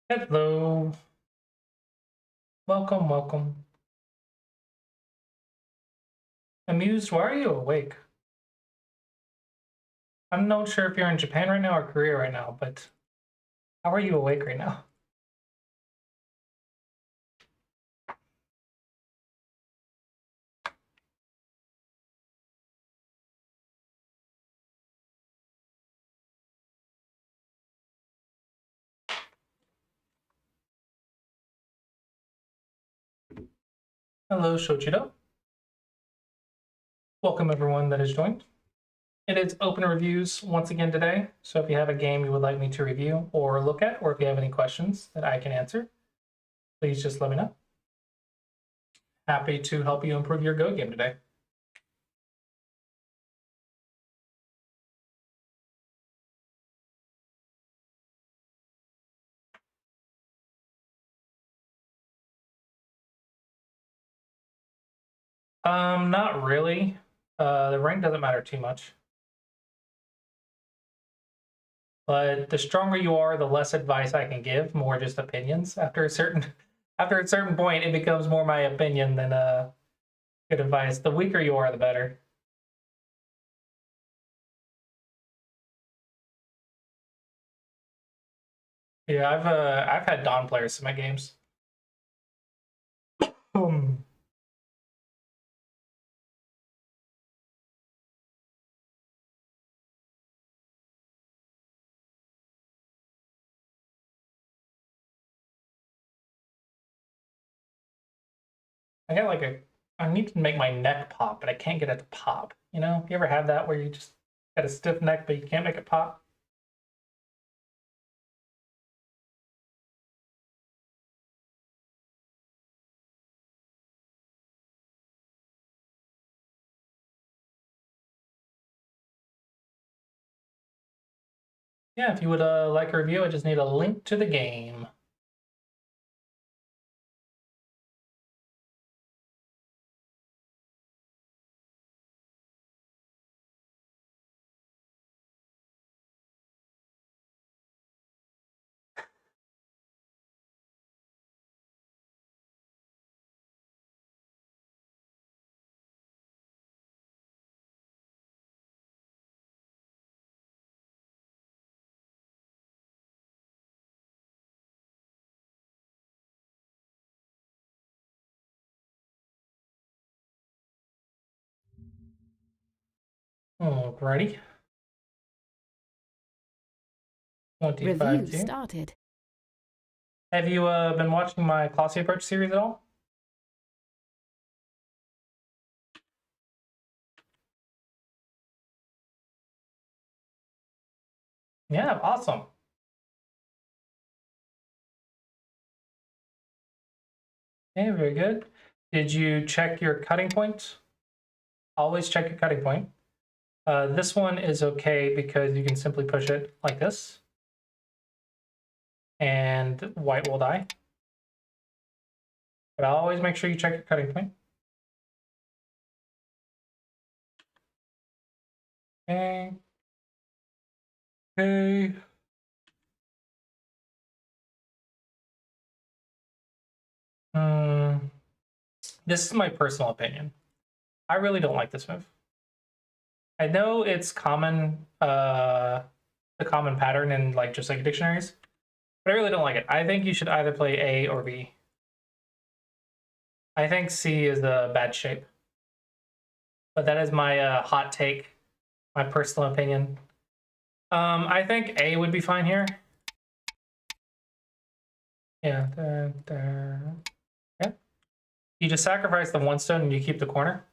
Hello. Welcome, welcome. Amused, why are you awake? I'm not sure if you're in Japan right now or Korea right now, but how are you awake right now? Hello, Shochiro. Welcome everyone that has joined. It is open reviews once again today, so if you have a game you would like me to review or look at, or if you have any questions that I can answer, please just let me know. Happy to help you improve your Go game today. Not really. The rank doesn't matter too much. But the stronger you are, the less advice I can give, more just opinions. After a certain point, it becomes more my opinion than good advice. The weaker you are, the better. Yeah, I've had Dawn players in my games. Hmm. I got like a I need to make my neck pop, but I can't get it to pop. You know, you ever have that where you just got a stiff neck, but you can't make it pop? Yeah, if you would like a review, I just need a link to the game. Alrighty. 25 Review two. started. Have you been watching my Classy Approach series at all? Yeah, awesome. Okay, very good. Did you check your cutting point? Always check your cutting point. This one is okay because you can simply push it like this, and white will die. But always make sure you check your cutting point. Okay. Okay. Hmm. This is my personal opinion. I really don't like this move. I know it's common, the common pattern in like just like dictionaries, but I really don't like it. I think you should either play A or B. I think C is the bad shape, but that is my hot take, my personal opinion. I think A would be fine here. Yeah, there. Yeah. You just sacrifice the one stone and you keep the corner.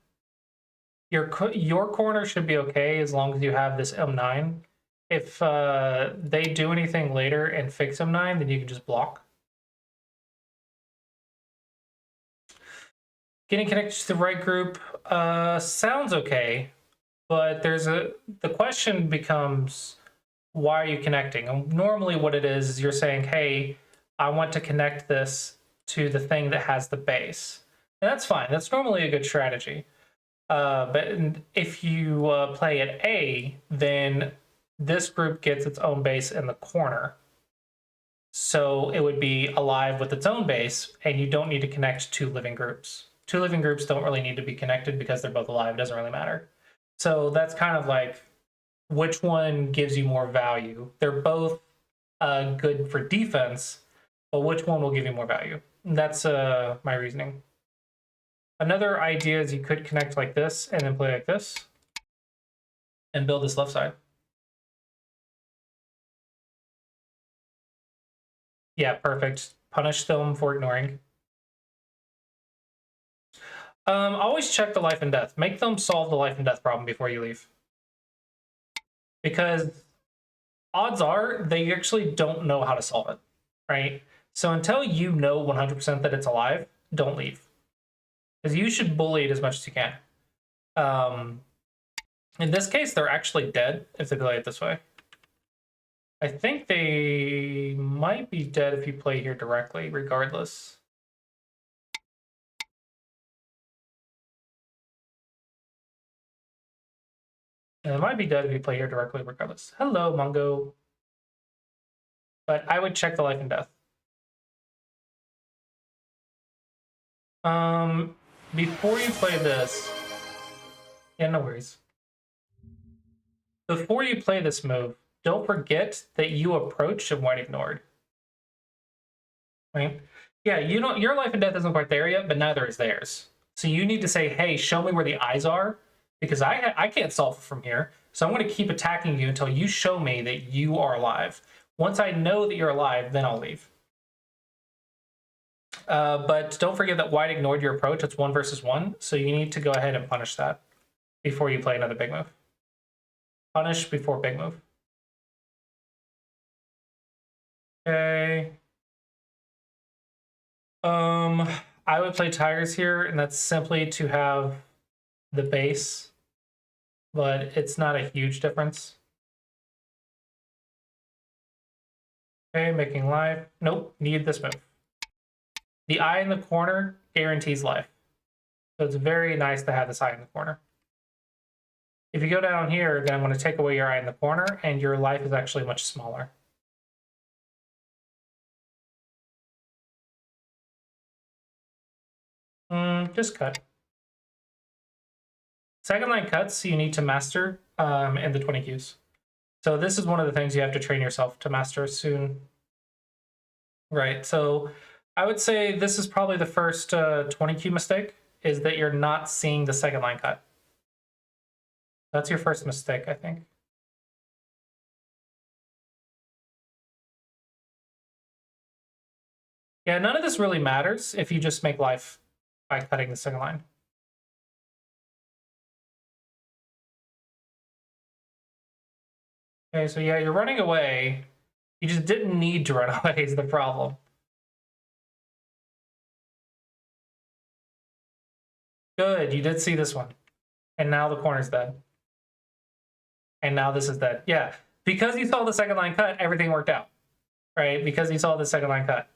Your corner should be okay as long as you have this M9. If they do anything later and fix M9, then you can just block. Getting connected to the right group sounds okay, but the question becomes, why are you connecting? And normally what it is you're saying, hey, I want to connect this to the thing that has the base. And that's fine. That's normally a good strategy. But if you play at A, then this group gets its own base in the corner. So it would be alive with its own base, and you don't need to connect two living groups. Two living groups don't really need to be connected because they're both alive. It doesn't really matter. So that's kind of like which one gives you more value. They're both good for defense, but which one will give you more value? That's my reasoning. Another idea is you could connect like this and then play like this and build this left side. Yeah, perfect. Punish them for ignoring. Always check the life and death. Make them solve the life and death problem before you leave. Because odds are they actually don't know how to solve it, right? So until you know 100% that it's alive, don't leave. Because you should bully it as much as you can. In this case, they're actually dead if they play it this way. I think they might be dead if you play here directly, regardless. And it might be dead if you play here directly, regardless. Hello, Mungo. But I would check the life and death. Before you play this, yeah, no worries. Before you play this move, don't forget that you approached and white ignored. Right? Yeah, you don't. Your life and death isn't quite there yet, but neither is theirs. So you need to say, "Hey, show me where the eyes are," because I can't solve it from here. So I'm going to keep attacking you until you show me that you are alive. Once I know that you're alive, then I'll leave. But don't forget that white ignored your approach. It's 1 versus 1, so you need to go ahead and punish that before you play another big move. Punish before big move. Okay. I would play Tigers here, and that's simply to have the base, but it's not a huge difference. Okay, making life. Nope, need this move. The eye in the corner guarantees life. So it's very nice to have this eye in the corner. If you go down here, then I'm going to take away your eye in the corner, and your life is actually much smaller. Just cut. Second line cuts you need to master in the 20 Qs. So this is one of the things you have to train yourself to master soon. Right, so I would say this is probably the first 20 Q mistake, is that you're not seeing the second line cut. That's your first mistake, I think. Yeah, none of this really matters if you just make life by cutting the second line. Okay, so yeah, you're running away. You just didn't need to run away is the problem. Good, you did see this one. And now the corner's dead. And now this is dead. Yeah, because you saw the second line cut, everything worked out. Right, because you saw the second line cut.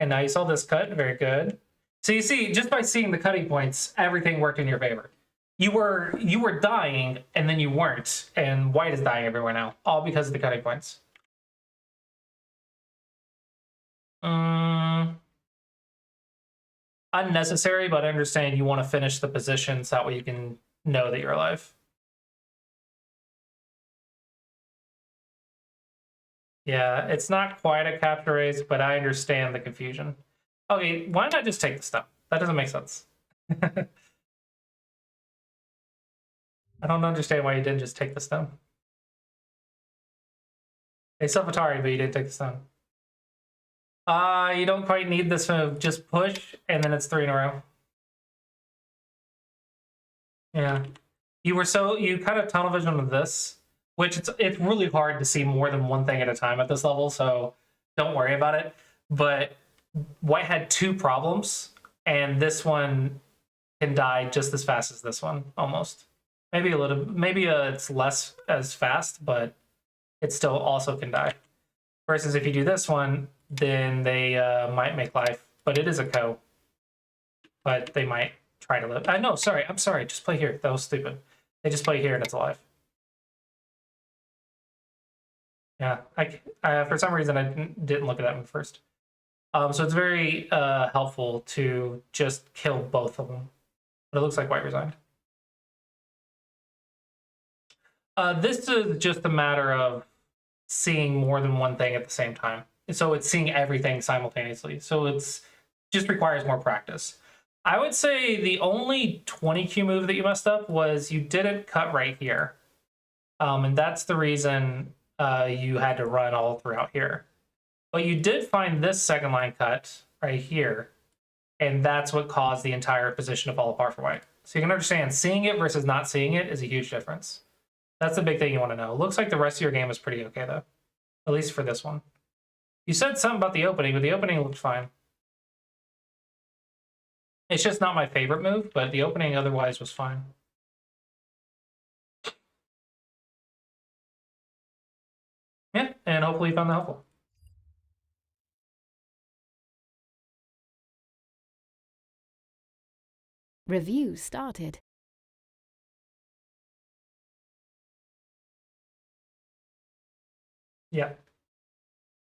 And now you saw this cut, very good. So you see, just by seeing the cutting points, everything worked in your favor. You were dying, and then you weren't, and white is dying everywhere now, all because of the cutting points. Unnecessary, but I understand you want to finish the position so that way you can know that you're alive. Yeah, it's not quite a capture race, but I understand the confusion. Okay, why not just take the stone? That doesn't make sense. I don't understand why you didn't just take the stone. They self-Atari, but you didn't take the stone. You don't quite need this move. Just push, and then it's 3 in a row. Yeah. You kind of tunnel vision with this, which it's really hard to see more than one thing at a time at this level, so don't worry about it. But white had 2 problems, and this one can die just as fast as this one, almost. Maybe a little, maybe it's less as fast, but it still also can die. Versus if you do this one, then they might make life, but it is a co. But they might try to live. No, sorry, I'm sorry. Just play here. That was stupid. They just play here and it's alive. Yeah, for some reason I didn't look at that one first. So it's very helpful to just kill both of them. But it looks like white resigned. This is just a matter of seeing more than one thing at the same time. So it's seeing everything simultaneously. So it's just requires more practice. I would say the only 20Q move that you messed up was you didn't cut right here. And that's the reason you had to run all throughout here. But you did find this second line cut right here. And that's what caused the entire position to fall apart for white. So you can understand seeing it versus not seeing it is a huge difference. That's the big thing you want to know. Looks like the rest of your game is pretty okay, though. At least for this one. You said something about the opening, but the opening looked fine. It's just not my favorite move, but the opening otherwise was fine. Yeah, and hopefully you found that helpful. Review started. Yeah.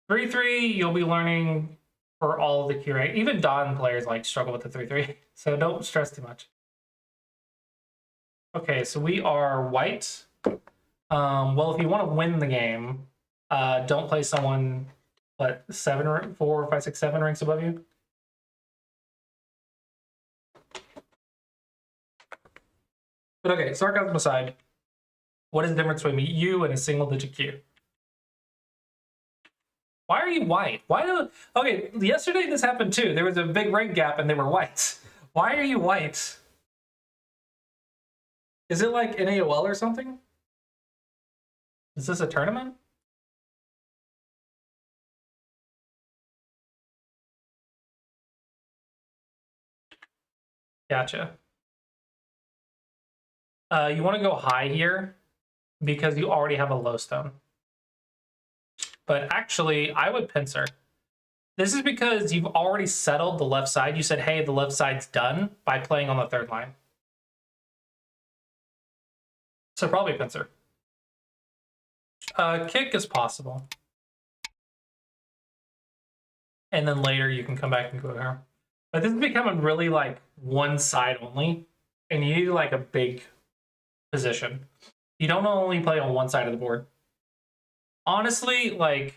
3-3, you'll be learning for all of the Q rank. Even Dawn players like struggle with the 3-3, so don't stress too much. Okay, so we are white. Well, if you want to win the game, don't play someone, what, 4, 5, 6, 7 ranks above you? But okay, sarcasm aside, what is the difference between you and a single digit Q? Why are you white? Okay, yesterday this happened too. There was a big rank gap and they were white. Why are you white? Is it like an AOL or something? Is this a tournament? Gotcha. You want to go high here because you already have a low stone. But actually, I would pincer. This is because you've already settled the left side. You said, hey, the left side's done by playing on the third line. So probably pincer. Kick is possible. And then later you can come back and go there. But this is becoming really like one side only. And you need like a big position. You don't only play on one side of the board. Honestly, like,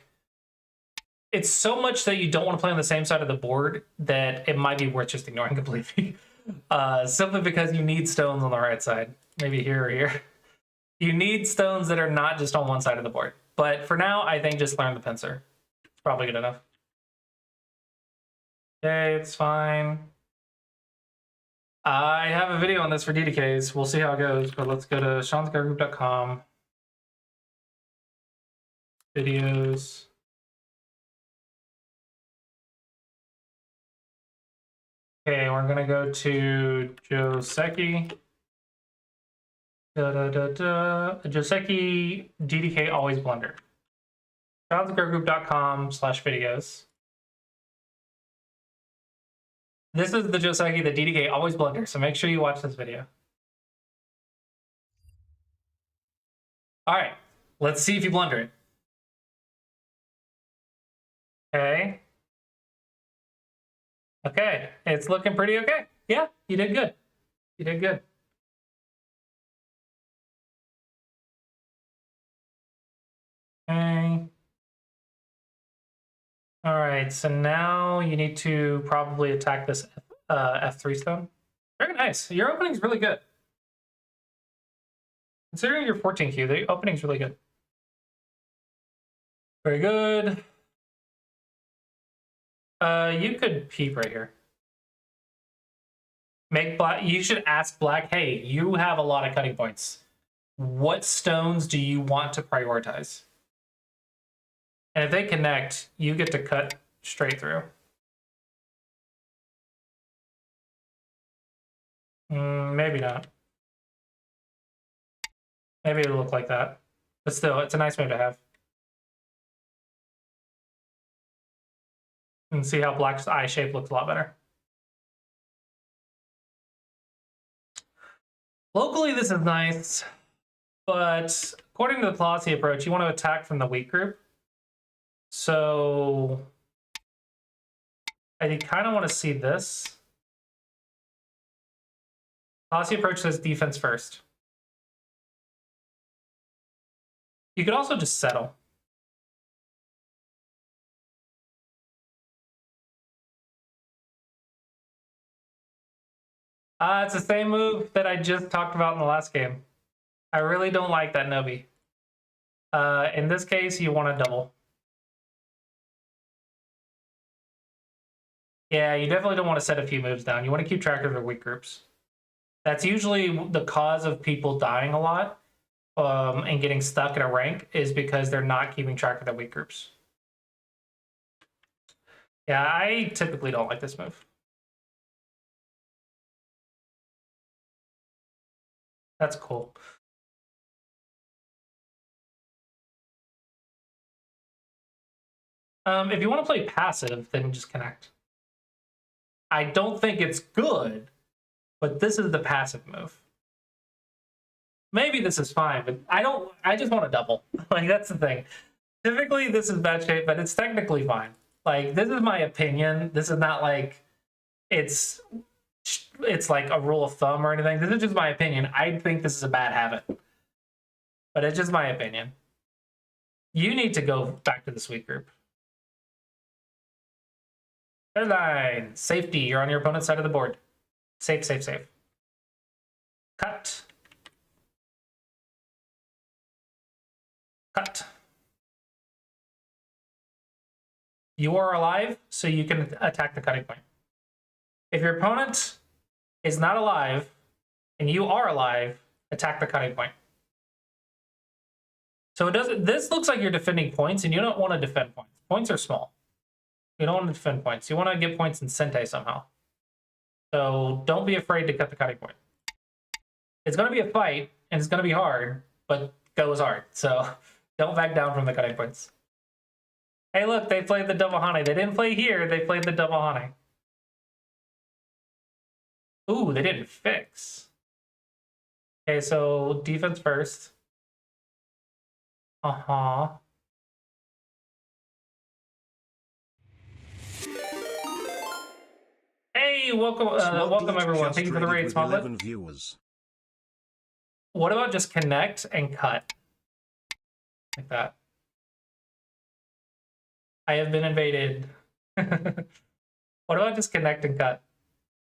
it's so much that you don't want to play on the same side of the board that it might be worth just ignoring completely. Simply because you need stones on the right side. Maybe here or here. You need stones that are not just on one side of the board. But for now, I think just learn the pincer. It's probably good enough. Okay, it's fine. I have a video on this for DDKs. We'll see how it goes, but let's go to seanscargroup.com. Videos. Okay, we're gonna go to Joseki. Joseki DDK always blunder. seanscargroup.com/videos. This is the Joseki that DDK always blunders, so make sure you watch this video. All right, let's see if you blunder it. Okay. Okay, it's looking pretty okay. Yeah, you did good. You did good. Okay. All right, so now you need to probably attack this F3 stone. Very nice. Your opening's really good. Considering your 14Q, the opening's really good. Very good. You could peep right here. Make black. You should ask black, hey, you have a lot of cutting points. What stones do you want to prioritize? And if they connect, you get to cut straight through. Maybe not. Maybe it'll look like that. But still, it's a nice move to have. And see how black's eye shape looks a lot better. Locally, this is nice, but according to the Palazzi approach, you want to attack from the weak group. So I kind of want to see this. Policy approach says defense first. You could also just settle. It's the same move that I just talked about in the last game. I really don't like that Nobi. In this case, you want to double. Yeah, you definitely don't want to set a few moves down. You want to keep track of your weak groups. That's usually the cause of people dying a lot and getting stuck in a rank, is because they're not keeping track of their weak groups. Yeah, I typically don't like this move. That's cool. If you want to play passive, then just connect. I don't think it's good, but this is the passive move. Maybe this is fine, but I just want to double. Like, that's the thing. Typically, this is bad shape, but it's technically fine. Like, this is my opinion. This is not like it's like a rule of thumb or anything. This is just my opinion. I think this is a bad habit, but it's just my opinion. You need to go back to the sweet group. Third line, safety. You're on your opponent's side of the board. Safe, safe, safe. Cut. Cut. You are alive, so you can attack the cutting point. If your opponent is not alive and you are alive, attack the cutting point. So it doesn't. This looks like you're defending points, and you don't want to defend points. Points are small. You don't want to defend points. You want to get points in Sente somehow. So don't be afraid to cut the cutting point. It's going to be a fight, and it's going to be hard, but go is hard. So don't back down from the cutting points. Hey, look, they played the double Hane. They didn't play here. They played the double Hane. Ooh, they didn't fix. Okay, so defense first. Uh-huh. Hey, welcome everyone. Thank you for the raid, Smoglet. Viewers. What about just connect and cut? Like that. I have been invaded. What about just connect and cut?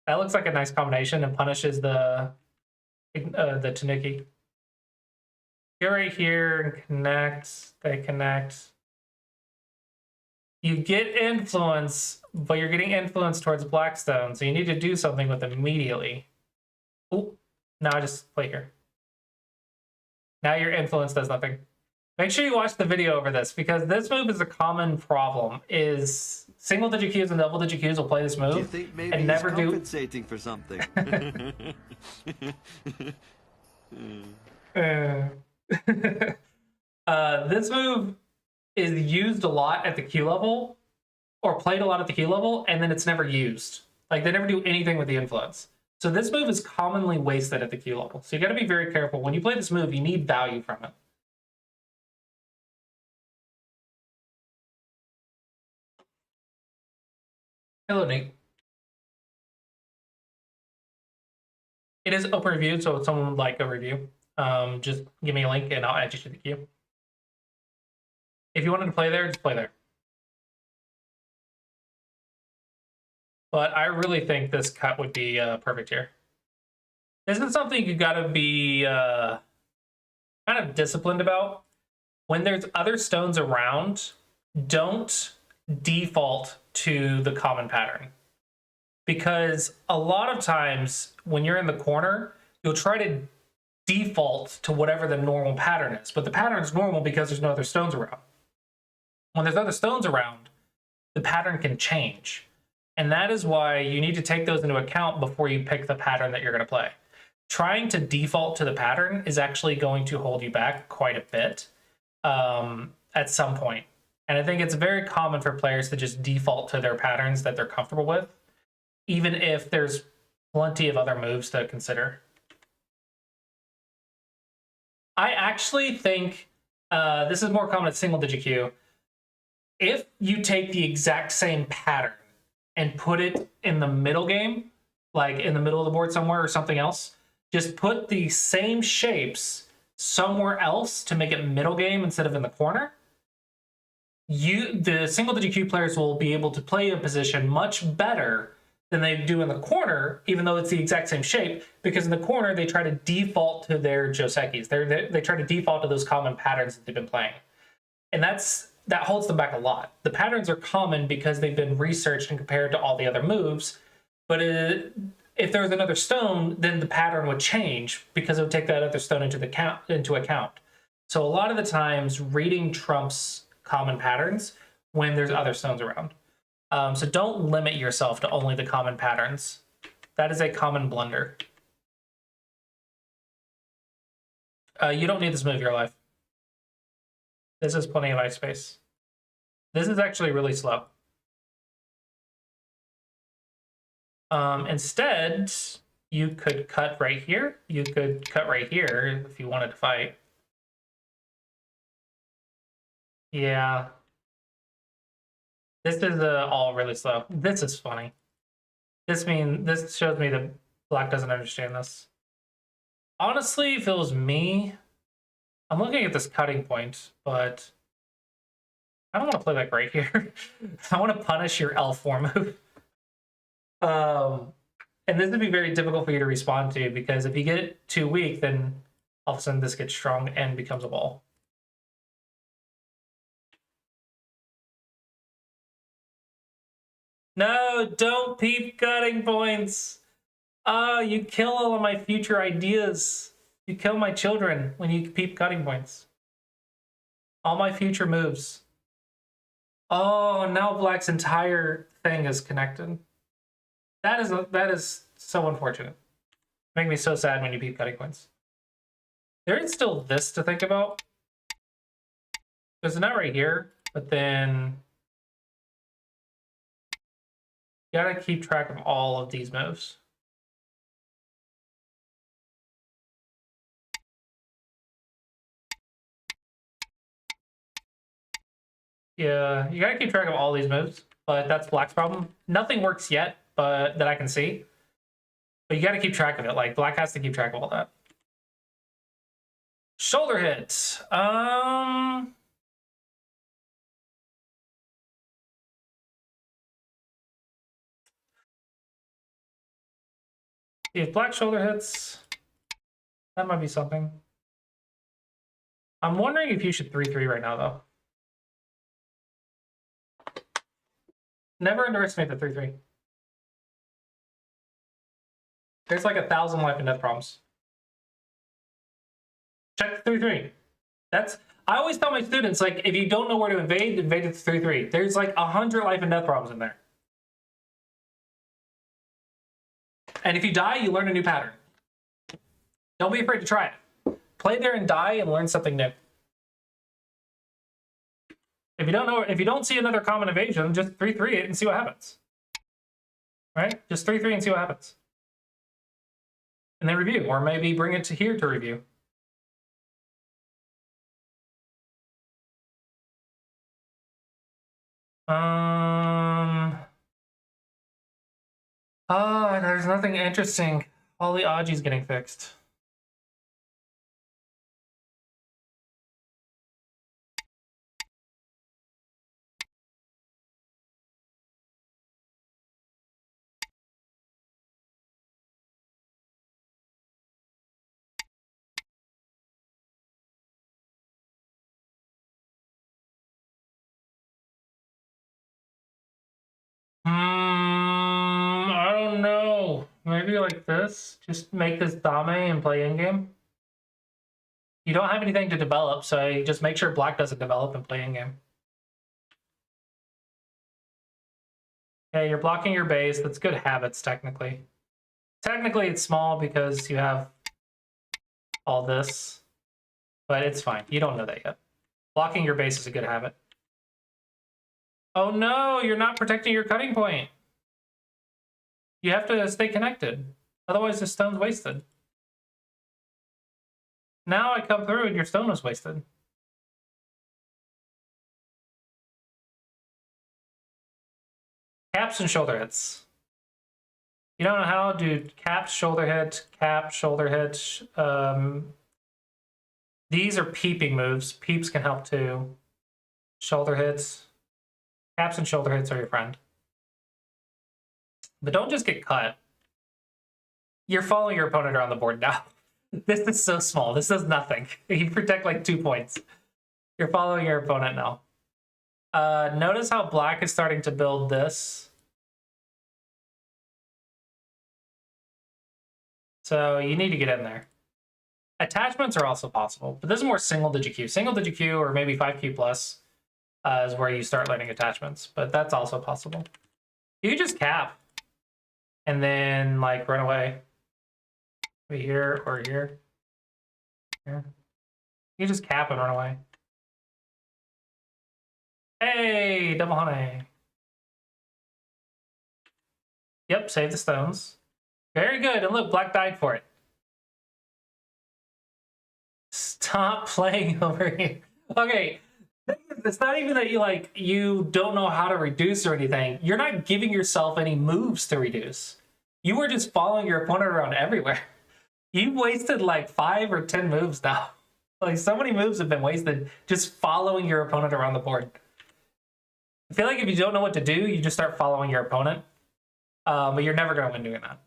That looks like a nice combination and punishes the Tanuki. You're right here and connect. They connect. You get influence, but you're getting influence towards Blackstone, so you need to do something with them immediately. Oh, now I just play here. Now your influence does nothing. Make sure you watch the video over this, because this move is a common problem. Is single digit Qs and double digit Qs will play this move Do you think maybe and never he's compensating for something? This move is used a lot at the Q level, or played a lot at the Q level, and then it's never used. Like, they never do anything with the influence. So this move is commonly wasted at the Q level. So you got to be very careful. When you play this move, you need value from it. Hello, Nate. It is open reviewed, so if someone would like a review, just give me a link and I'll add you to the queue. If you wanted to play there, just play there. But I really think this cut would be perfect here. This is something you gotta be kind of disciplined about. When there's other stones around, don't default to the common pattern. Because a lot of times when you're in the corner, you'll try to default to whatever the normal pattern is. But the pattern is normal because there's no other stones around. When there's other stones around, the pattern can change. And that is why you need to take those into account before you pick the pattern that you're going to play. Trying to default to the pattern is actually going to hold you back quite a bit at some point. And I think it's very common for players to just default to their patterns that they're comfortable with, even if there's plenty of other moves to consider. I actually think this is more common at single digit Q. if you take the exact same pattern and put it in the middle game, like in the middle of the board somewhere or something else, just put the same shapes somewhere else to make it middle game instead of in the corner, the single digit cube players will be able to play a position much better than they do in the corner, even though it's the exact same shape, because in the corner they try to default to their Josekis. They try to default to those common patterns that they've been playing. And that holds them back a lot. The patterns are common because they've been researched and compared to all the other moves, but if there was another stone, then the pattern would change because it would take that other stone into account. So a lot of the times, reading trumps common patterns when there's other stones around. So don't limit yourself to only the common patterns. That is a common blunder. You don't need this move your life. This is plenty of ice space. This is actually really slow. Instead, you could cut right here. You could cut right here if you wanted to fight. Yeah. This is all really slow. This is funny. This shows me that Black doesn't understand this. Honestly, if it was me, I'm looking at this cutting point, but I don't want to play that right here. I want to punish your L4 move. And this would be very difficult for you to respond to, because if you get it too weak, then all of a sudden this gets strong and becomes a wall. No, don't peep cutting points. Oh, you kill all of my future ideas. You kill my children when you peep cutting points. All my future moves. Oh, now Black's entire thing is connected. That is so unfortunate. Make me so sad when you peep cutting points. There is still this to think about. There's not right here, but then you gotta keep track of all of these moves. Yeah, you gotta keep track of all these moves, but that's Black's problem. Nothing works yet, but that I can see. But you gotta keep track of it. Like, Black has to keep track of all that. Shoulder hit. If Black shoulder hits, that might be something. I'm wondering if you should 3-3 right now, though. Never underestimate the 3-3. There's like 1,000 life and death problems. Check the 3-3. I always tell my students, like, if you don't know where to invade it to 3-3. There's like 100 life and death problems in there. And if you die, you learn a new pattern. Don't be afraid to try it. Play there and die and learn something new. If you don't see another common evasion, just 3-3 it and see what happens. Right? Just 3-3 and see what happens. And then review, or maybe bring it to here to review. There's nothing interesting. All the Aji's getting fixed. I don't know. Maybe like this. Just make this Dame and play in-game. You don't have anything to develop, so just make sure Black doesn't develop and play in-game. Okay, you're blocking your base. That's good habits, technically. Technically, it's small because you have all this, but it's fine. You don't know that yet. Blocking your base is a good habit. Oh no, you're not protecting your cutting point. You have to stay connected. Otherwise, the stone's wasted. Now I come through and your stone was wasted. Caps and shoulder hits. You don't know how? Do cap, shoulder hit, cap, shoulder hit. These are peeping moves. Peeps can help too. Shoulder hits. Caps and shoulder hits are your friend. But don't just get cut. You're following your opponent around the board now. This is so small. This does nothing. You protect like 2 points. You're following your opponent now. Notice how black is starting to build this. So you need to get in there. Attachments are also possible, but this is more single-digit Q. Single-digit Q or maybe 5Q plus is where you start learning attachments, but that's also possible. You can just cap and then like run away. Maybe here or here. Here. You just cap and run away. Hey, double honey. Yep, save the stones. Very good. And look, black died for it. Stop playing over here. Okay. It's not even that you don't know how to reduce or anything. You're not giving yourself any moves to reduce. You were just following your opponent around everywhere. You've wasted like 5 or 10 moves now. Like so many moves have been wasted just following your opponent around the board. I feel like if you don't know what to do, you just start following your opponent. But you're never going to win doing that.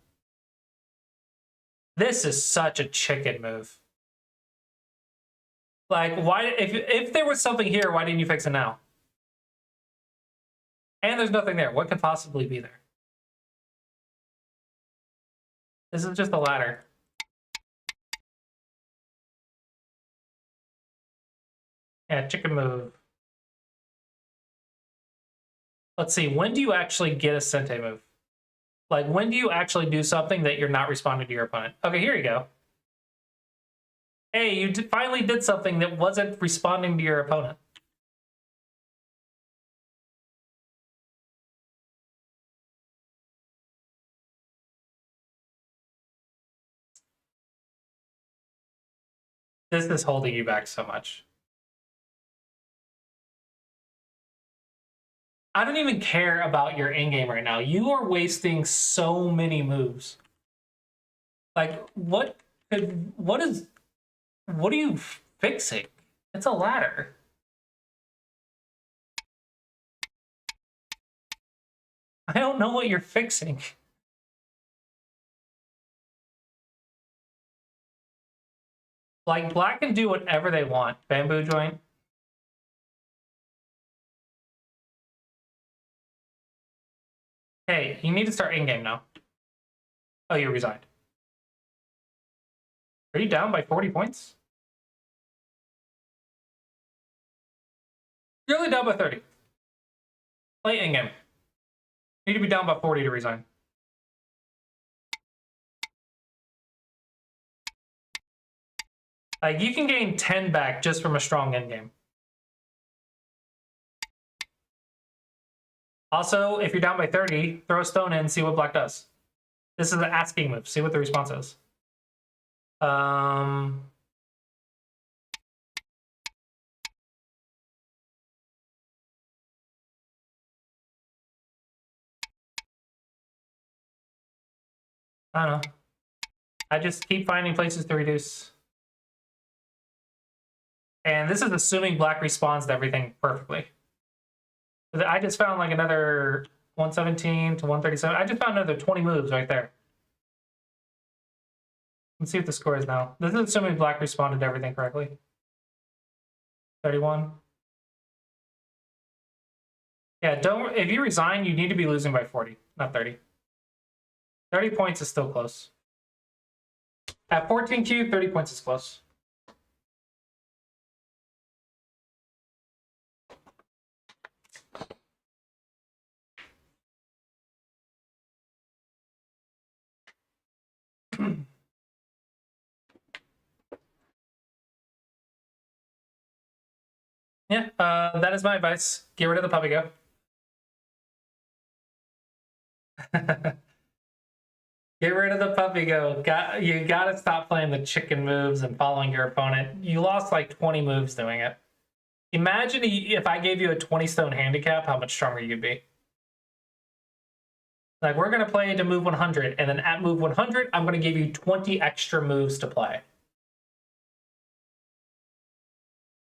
This is such a chicken move. Like, why? If there was something here, why didn't you fix it now? And there's nothing there. What could possibly be there? This is just a ladder. Yeah, chicken move. Let's see. When do you actually get a Sente move? Like, when do you actually do something that you're not responding to your opponent? Okay, here you go. Hey, you finally did something that wasn't responding to your opponent. This is holding you back so much. I don't even care about your in-game right now. You are wasting so many moves. Like, what are you fixing? It's a ladder. I don't know what you're fixing. Like, black can do whatever they want. Bamboo joint. Hey, you need to start in-game now. Oh, you resigned. Are you down by 40 points? You're only down by 30. Play in-game. You need to be down by 40 to resign. Like, you can gain 10 back just from a strong in-game. Also, if you're down by 30, throw a stone in and see what black does. This is an asking move. See what the response is. I don't know. I just keep finding places to reduce. And this is assuming black responds to everything perfectly. I just found like another 117 to 137. I just found another 20 moves right there. Let's see what the score is now. This is assuming black responded to everything correctly. 31. Yeah, if you resign, you need to be losing by 40, not 30. 30 points is still close. At 14Q, 30 points is close. Yeah, that is my advice. Get rid of the puppy go. Get rid of the puppy go. You gotta stop playing the chicken moves and following your opponent. You lost like 20 moves doing it. Imagine if I gave you a 20 stone handicap, how much stronger you'd be. Like, we're going to play to move 100, and then at move 100, I'm going to give you 20 extra moves to play.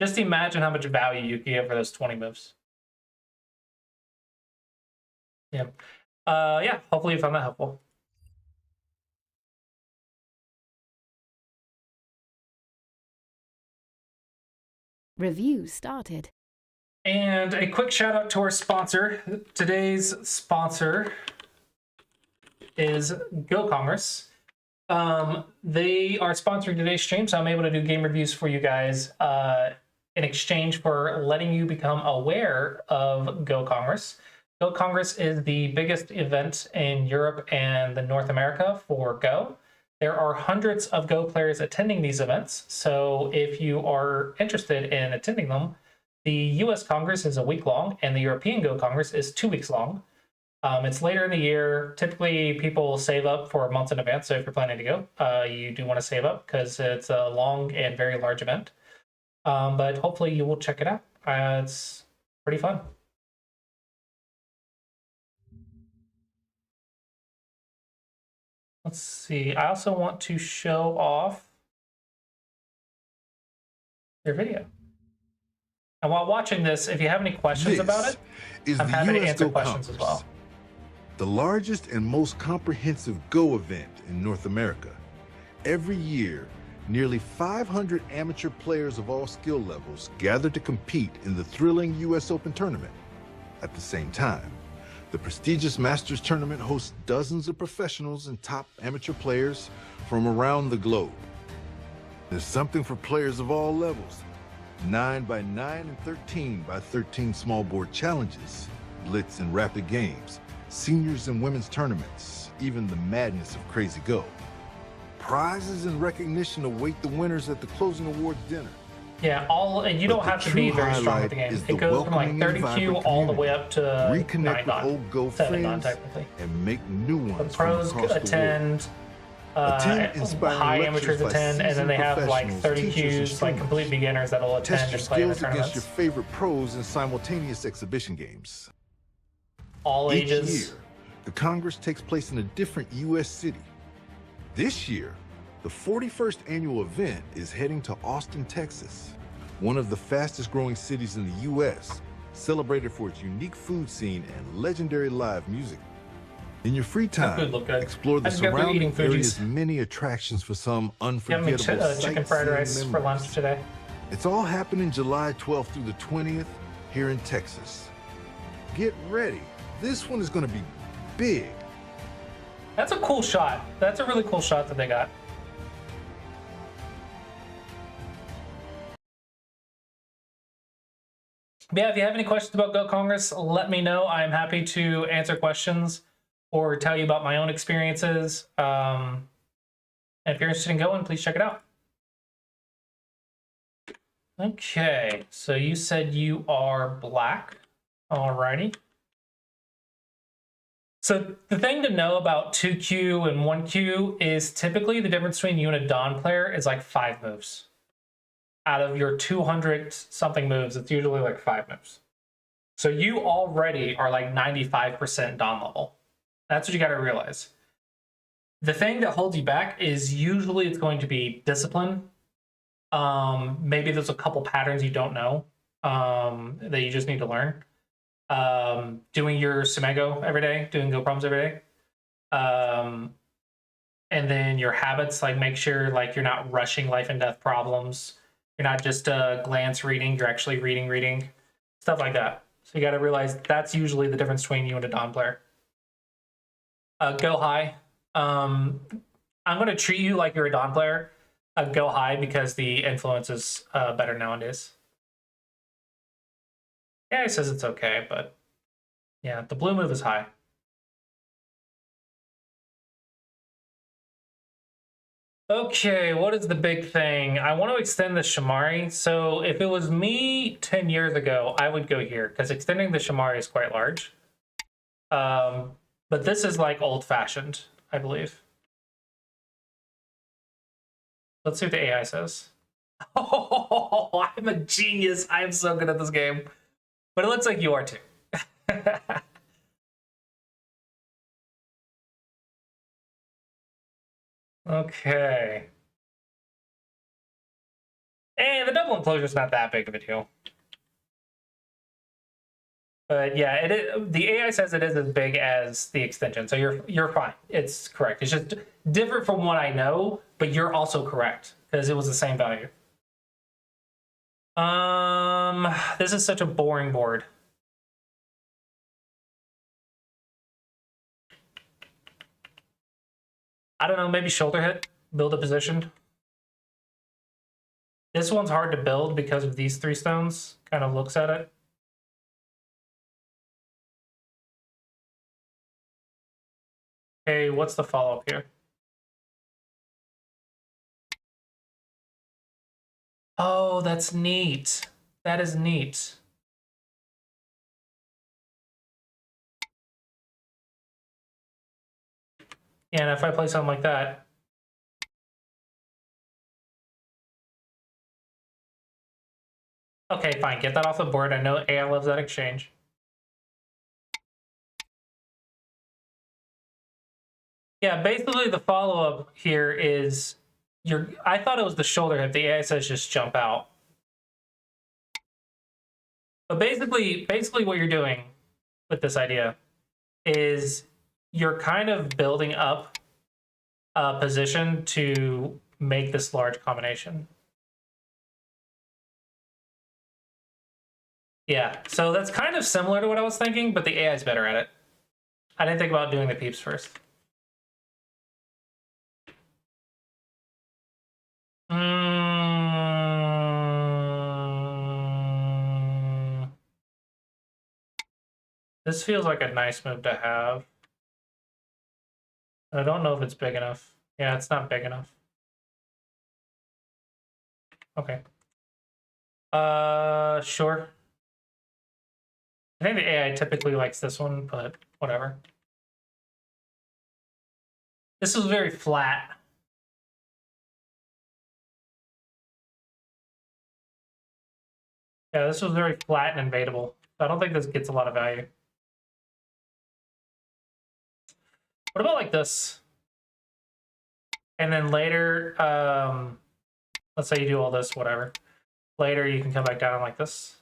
Just imagine how much value you can get for those 20 moves. Yeah. Yeah, hopefully you found that helpful. Review started. And a quick shout out to our sponsor. Today's sponsor is Go Congress. They are sponsoring today's stream, so I'm able to do game reviews for you guys in exchange for letting you become aware of Go Congress. Go Congress is the biggest event in Europe and the North America for Go. There are hundreds of Go players attending these events, so if you are interested in attending them, the US Congress is a week long, and the European Go Congress is 2 weeks long. It's later in the year. Typically, people save up for months in advance, so if you're planning to go, you do want to save up because it's a long and very large event. But hopefully you will check it out. It's pretty fun. Let's see. I also want to show off their video. And while watching this, if you have any questions about it, I'm happy to answer questions as well. The largest and most comprehensive Go event in North America. Every year, nearly 500 amateur players of all skill levels gather to compete in the thrilling US Open tournament. At the same time, the prestigious Masters tournament hosts dozens of professionals and top amateur players from around the globe. There's something for players of all levels. 9x9 and 13x13 small board challenges, blitz and rapid games, seniors and women's tournaments, even the madness of Crazy Go. Prizes and recognition await the winners at the closing awards dinner. Yeah, and you don't have to be very strong at the game. It goes from like 30Q all the way up to reconnect with old Go friends technically. And make new ones. The pros attend, high amateurs attend, and then they have like 30 Qs, like complete beginners that'll attend and play in the tournaments. Test your skills against your favorite pros in simultaneous exhibition games. All ages. Each year, the Congress takes place in a different U.S. city. This year, the 41st annual event is heading to Austin, Texas, one of the fastest growing cities in the U.S., celebrated for its unique food scene and legendary live music. In your free time, explore the surrounding area's many attractions for some unforgettable chicken fried rice for lunch today. It's all happening July 12th through the 20th here in Texas. Get ready. This one is going to be big. That's a cool shot. That's a really cool shot that they got. But yeah, if you have any questions about Go Congress, let me know. I'm happy to answer questions or tell you about my own experiences. And if you're interested in going, please check it out. Okay, so you said you are black. Alrighty. So the thing to know about 2Q and 1Q is typically the difference between you and a Dawn player is like 5 moves. Out of your 200 something moves, it's usually like 5 moves. So you already are like 95% Dawn level. That's what you got to realize. The thing that holds you back is usually it's going to be discipline. Maybe there's a couple patterns you don't know that you just need to learn. Doing your Semego every day, doing Go problems every day. And then your habits, like make sure like you're not rushing life and death problems. You're not just glance reading, you're actually reading, stuff like that. So you got to realize that's usually the difference between you and a Dawn player. Go high. I'm going to treat you like you're a Dawn player. Go high because the influence is better nowadays. Yeah, he says it's okay, but yeah, the blue move is high. Okay, what is the big thing? I want to extend the Shamari. So if it was me 10 years ago, I would go here because extending the Shamari is quite large. But this is like old-fashioned, I believe. Let's see what the AI says. Oh, I'm a genius. I am so good at this game. But it looks like you are too. Okay. And the double enclosure is not that big of a deal. But yeah, the AI says it is as big as the extension, so you're fine. It's correct. It's just different from what I know, but you're also correct because it was the same value. This is such a boring board. I don't know, maybe shoulder hit, build a position. This one's hard to build because of these 3 stones. Kind of looks at it. Okay, what's the follow-up here? Oh, that's neat. That is neat. Yeah, and if I play something like that, okay, fine, get that off the board. I know AI loves that exchange. Yeah, basically the follow-up here is I thought it was the shoulder hip. The AI says just jump out. But basically what you're doing with this idea is you're kind of building up a position to make this large combination. Yeah, so that's kind of similar to what I was thinking, but the AI is better at it. I didn't think about doing the peeps first. This feels like a nice move to have. I don't know if it's big enough. Yeah, it's not big enough. Okay. Sure. I think the AI typically likes this one, but whatever. This was very flat. Yeah, this was very flat and invadable. So I don't think this gets a lot of value. What about like this? And then later, let's say you do all this, whatever. Later, you can come back down like this.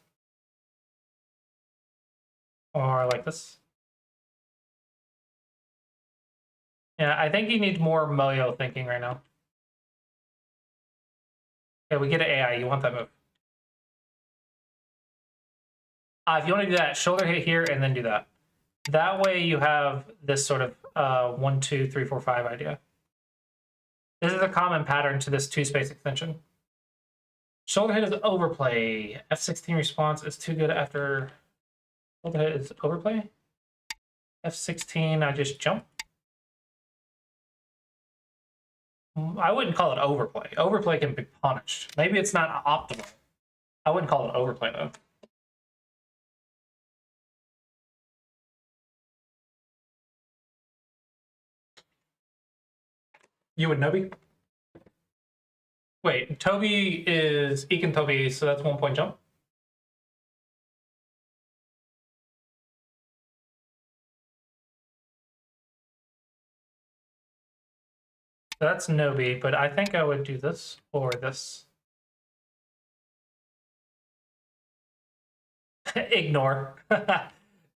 Or like this. Yeah, I think you need more Moyo thinking right now. Okay, we get an AI. You want that move. If you want to do that, shoulder hit here and then do that. That way you have this sort of 1, 2, 3, 4, 5 idea. This is a common pattern to this 2-space extension. Shoulder hit is overplay. F16 response is too good after... Shoulder hit is overplay. F16, I just jump. I wouldn't call it overplay. Overplay can be punished. Maybe it's not optimal. I wouldn't call it overplay, though. You would Nobi? Wait, Toby is Ekin Toby, so that's 1 point jump. That's Nobi, but I think I would do this or this. Ignore.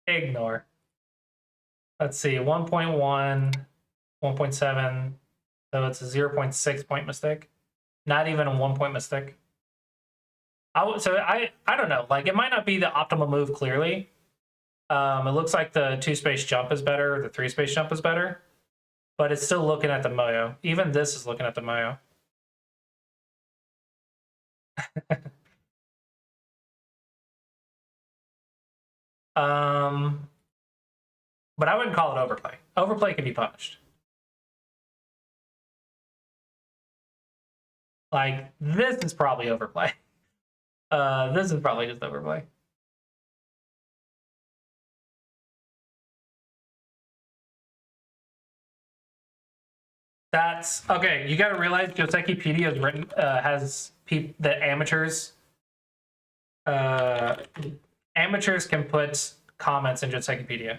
Ignore. Let's see, 1.1, 1.7. So it's a 0.6 point mistake. Not even a 1 point mistake. I don't know. Like, it might not be the optimal move clearly. It looks like the 2-space jump is better, the 3-space jump is better. But it's still looking at the Moyo. Even this is looking at the Moyo. But I wouldn't call it overplay. Overplay can be punished. Like, this is probably overplay. This is probably just overplay. That's okay. You got to realize Josekipedia is written has the amateurs. Amateurs can put comments in Josekipedia.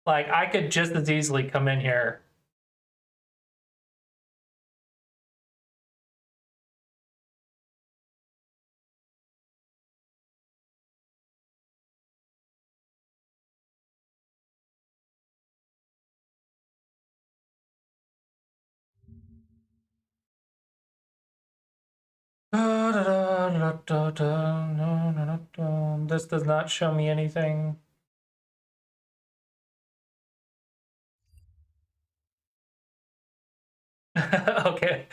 Like, I could just as easily come in here. This does not show me anything. Okay.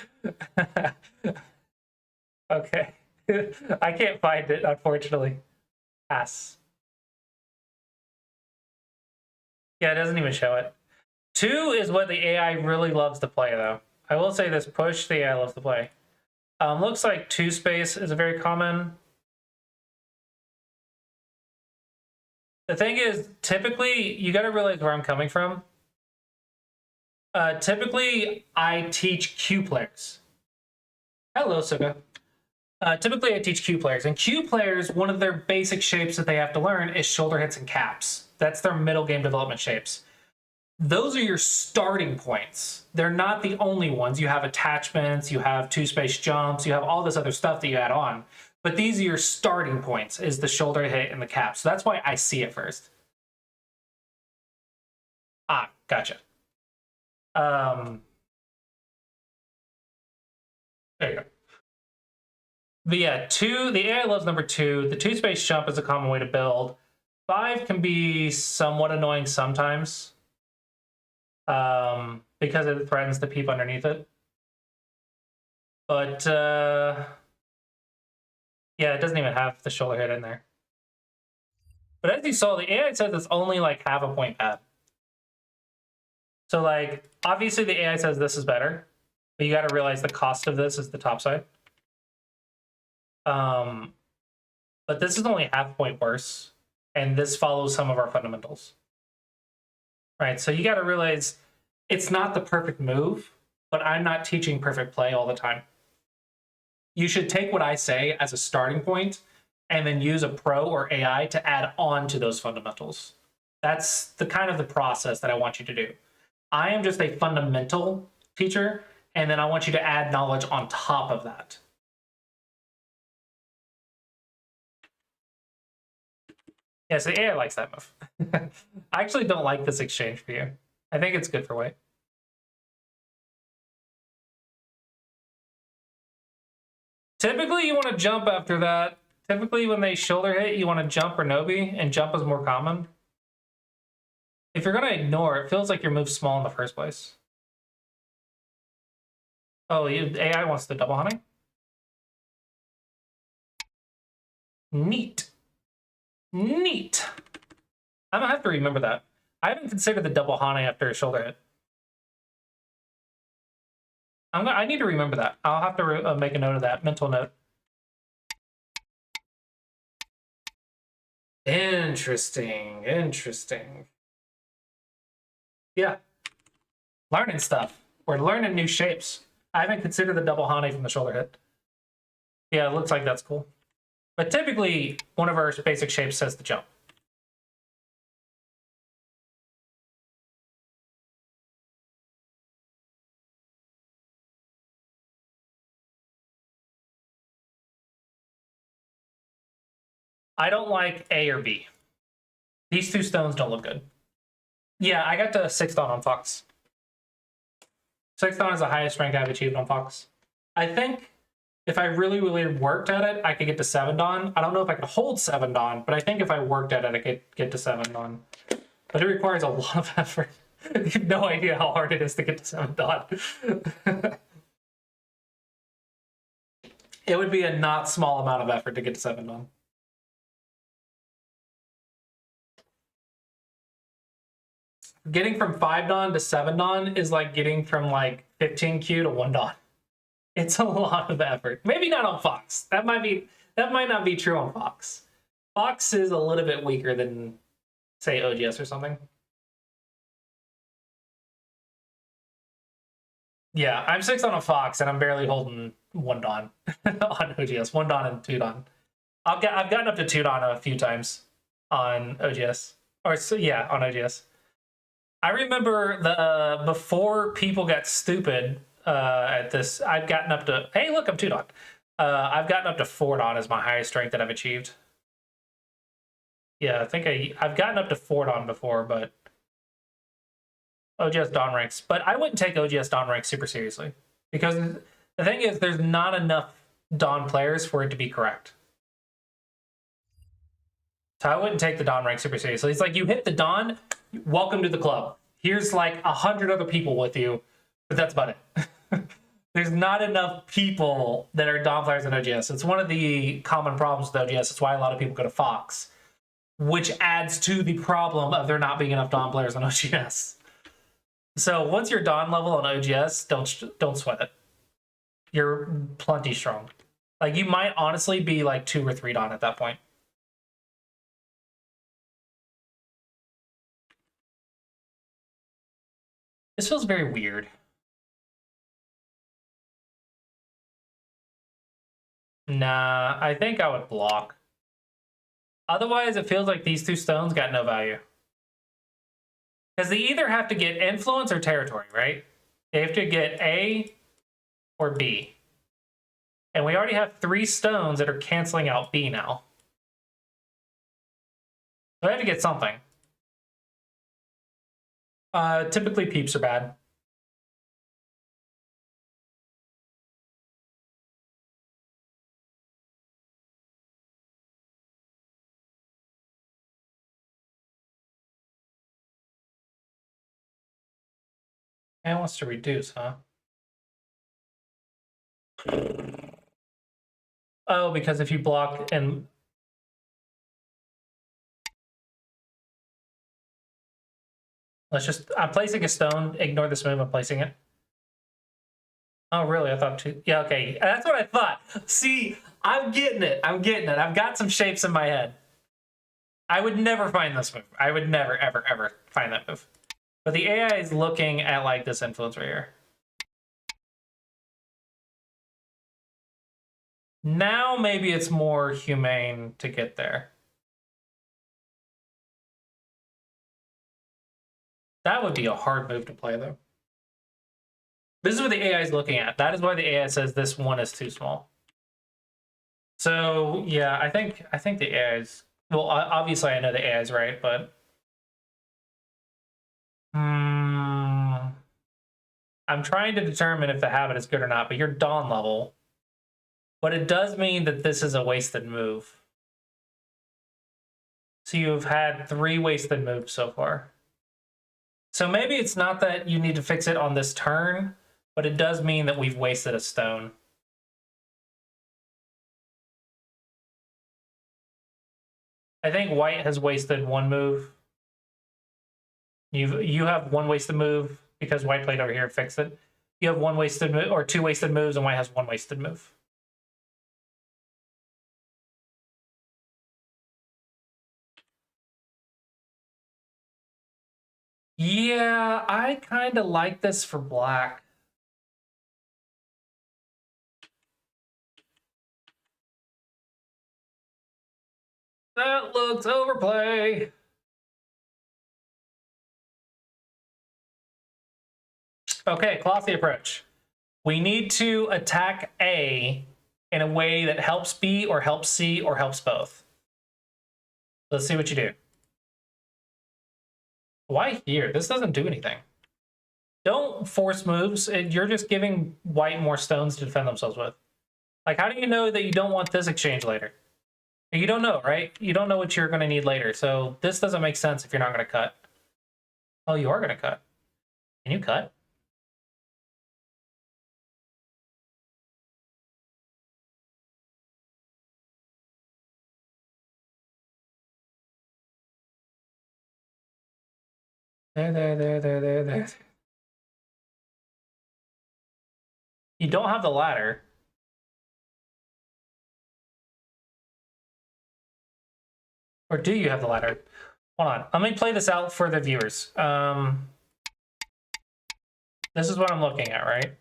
Okay. I can't find it, unfortunately. Pass. Yeah, it doesn't even show it. 2 is what the AI really loves to play, though. I will say this push, the AI loves to play. Looks like 2 space is a very common. The thing is, typically, you got to realize where I'm coming from. Typically, I teach Q players. Hello, Suga. Typically, I teach Q players. And Q players, one of their basic shapes that they have to learn is shoulder hits and caps. That's their middle game development shapes. Those are your starting points. They're not the only ones. You have attachments, you have 2 space jumps, you have all this other stuff that you add on. But these are your starting points, is the shoulder hit and the cap. So that's why I see it first. Ah, gotcha. There you go. But yeah, 2, the AI loves number 2. The 2 space jump is a common way to build. 5 can be somewhat annoying sometimes. Because it threatens the peep underneath it. But yeah, it doesn't even have the shoulder hit in there. But as you saw, the AI says it's only like half a point bad. So like, obviously the AI says this is better, but you got to realize the cost of this is the top side. But this is only half a point worse, and this follows some of our fundamentals. Right, so you got to realize it's not the perfect move, but I'm not teaching perfect play all the time. You should take what I say as a starting point and then use a pro or AI to add on to those fundamentals. That's the kind of the process that I want you to do. I am just a fundamental teacher, and then I want you to add knowledge on top of that. Yeah, so AI likes that move. I actually don't like this exchange for you. I think it's good for white. Typically, you want to jump after that. Typically, when they shoulder hit, you want to jump or Nobi, and jump is more common. If you're going to ignore, it feels like your move's small in the first place. Oh, AI wants the double honey? Neat. Neat. I'm gonna have to remember that. I haven't considered the double Hane after a shoulder hit. I need to remember that. I'll have to make a note of that, mental note. Interesting, interesting. Yeah, learning stuff. We're learning new shapes. I haven't considered the double Hane from the shoulder hit. Yeah, it looks like that's cool. But typically, one of our basic shapes says the jump. I don't like A or B. These 2 stones don't look good. Yeah, I got to 6th on Fox. 6th on is the highest rank I've achieved on Fox. I think if I really, really worked at it, I could get to 7 Dawn. I don't know if I could hold 7 Dawn, but I think if I worked at it, I could get to 7 Dawn. But it requires a lot of effort. You have no idea how hard it is to get to 7 Dawn. It would be a not small amount of effort to get to 7 Dawn. Getting from 5 Dawn to 7 Dawn is like getting from like 15Q to 1 Dawn. It's a lot of effort. Maybe not on Fox. That might not be true on Fox. Fox is a little bit weaker than, say, OGS or something. Yeah, I'm 6 on a Fox, and I'm barely holding 1 Dawn on OGS. 1 Dawn and 2 Dawn. I've gotten up to 2 Dawn a few times on OGS. Or so, yeah, on OGS. I remember the before people got stupid at this. I've gotten up to, hey, look, I'm 2-Don. I've gotten up to 4-Don as my highest rank that I've achieved. Yeah, I think I've gotten up to 4-Don before, but OGS Don ranks. But I wouldn't take OGS Don ranks super seriously because the thing is, there's not enough Don players for it to be correct. So I wouldn't take the Don rank super seriously. It's like you hit the Don, welcome to the club. Here's like 100 other people with you, but that's about it. There's not enough people that are Don players in OGS. It's one of the common problems with OGS. It's why a lot of people go to Fox, which adds to the problem of there not being enough Don players on OGS. So once you're Don level on OGS, don't sweat it. You're plenty strong. Like you might honestly be like 2 or 3 Don at that point. This feels very weird. Nah, I think I would block. Otherwise, it feels like these 2 stones got no value. Because they either have to get influence or territory, right? They have to get A or B. And we already have 3 stones that are canceling out B now. So I have to get something. Typically peeps are bad. And wants to reduce, huh? Oh, because if you block and I'm placing a stone. Ignore this move. I'm placing it. Oh, really? I thought 2. Yeah, okay. That's what I thought. See, I'm getting it. I'm getting it. I've got some shapes in my head. I would never find this move. I would never, ever, ever find that move. But the AI is looking at like this influence right here. Now maybe it's more humane to get there. That would be a hard move to play, though. This is what the AI is looking at. That is why the AI says this one is too small. So yeah, I think the AI is, well, obviously I know the AI is right, but I'm trying to determine if the habit is good or not. But you're Dawn level, but it does mean that this is a wasted move. So you've had 3 wasted moves so far. So maybe it's not that you need to fix it on this turn, but it does mean that we've wasted a stone. I think white has wasted 1 move. You have 1 wasted move because white played over here and fixed it. You have 1 wasted move or 2 wasted moves, and white has 1 wasted move. Yeah, I kind of like this for black. That looks overplay. Okay, classy approach. We need to attack A in a way that helps B or helps C or helps both. Let's see what you do. Why here? This doesn't do anything. Don't force moves. You're just giving white more stones to defend themselves with. Like, how do you know that you don't want this exchange later? You don't know, right? You don't know what you're going to need later. So this doesn't make sense if you're not going to cut. Oh, you are going to cut. Can you cut? There. You don't have the ladder. Or do you have the ladder? Hold on. Let me play this out for the viewers. This is what I'm looking at, right?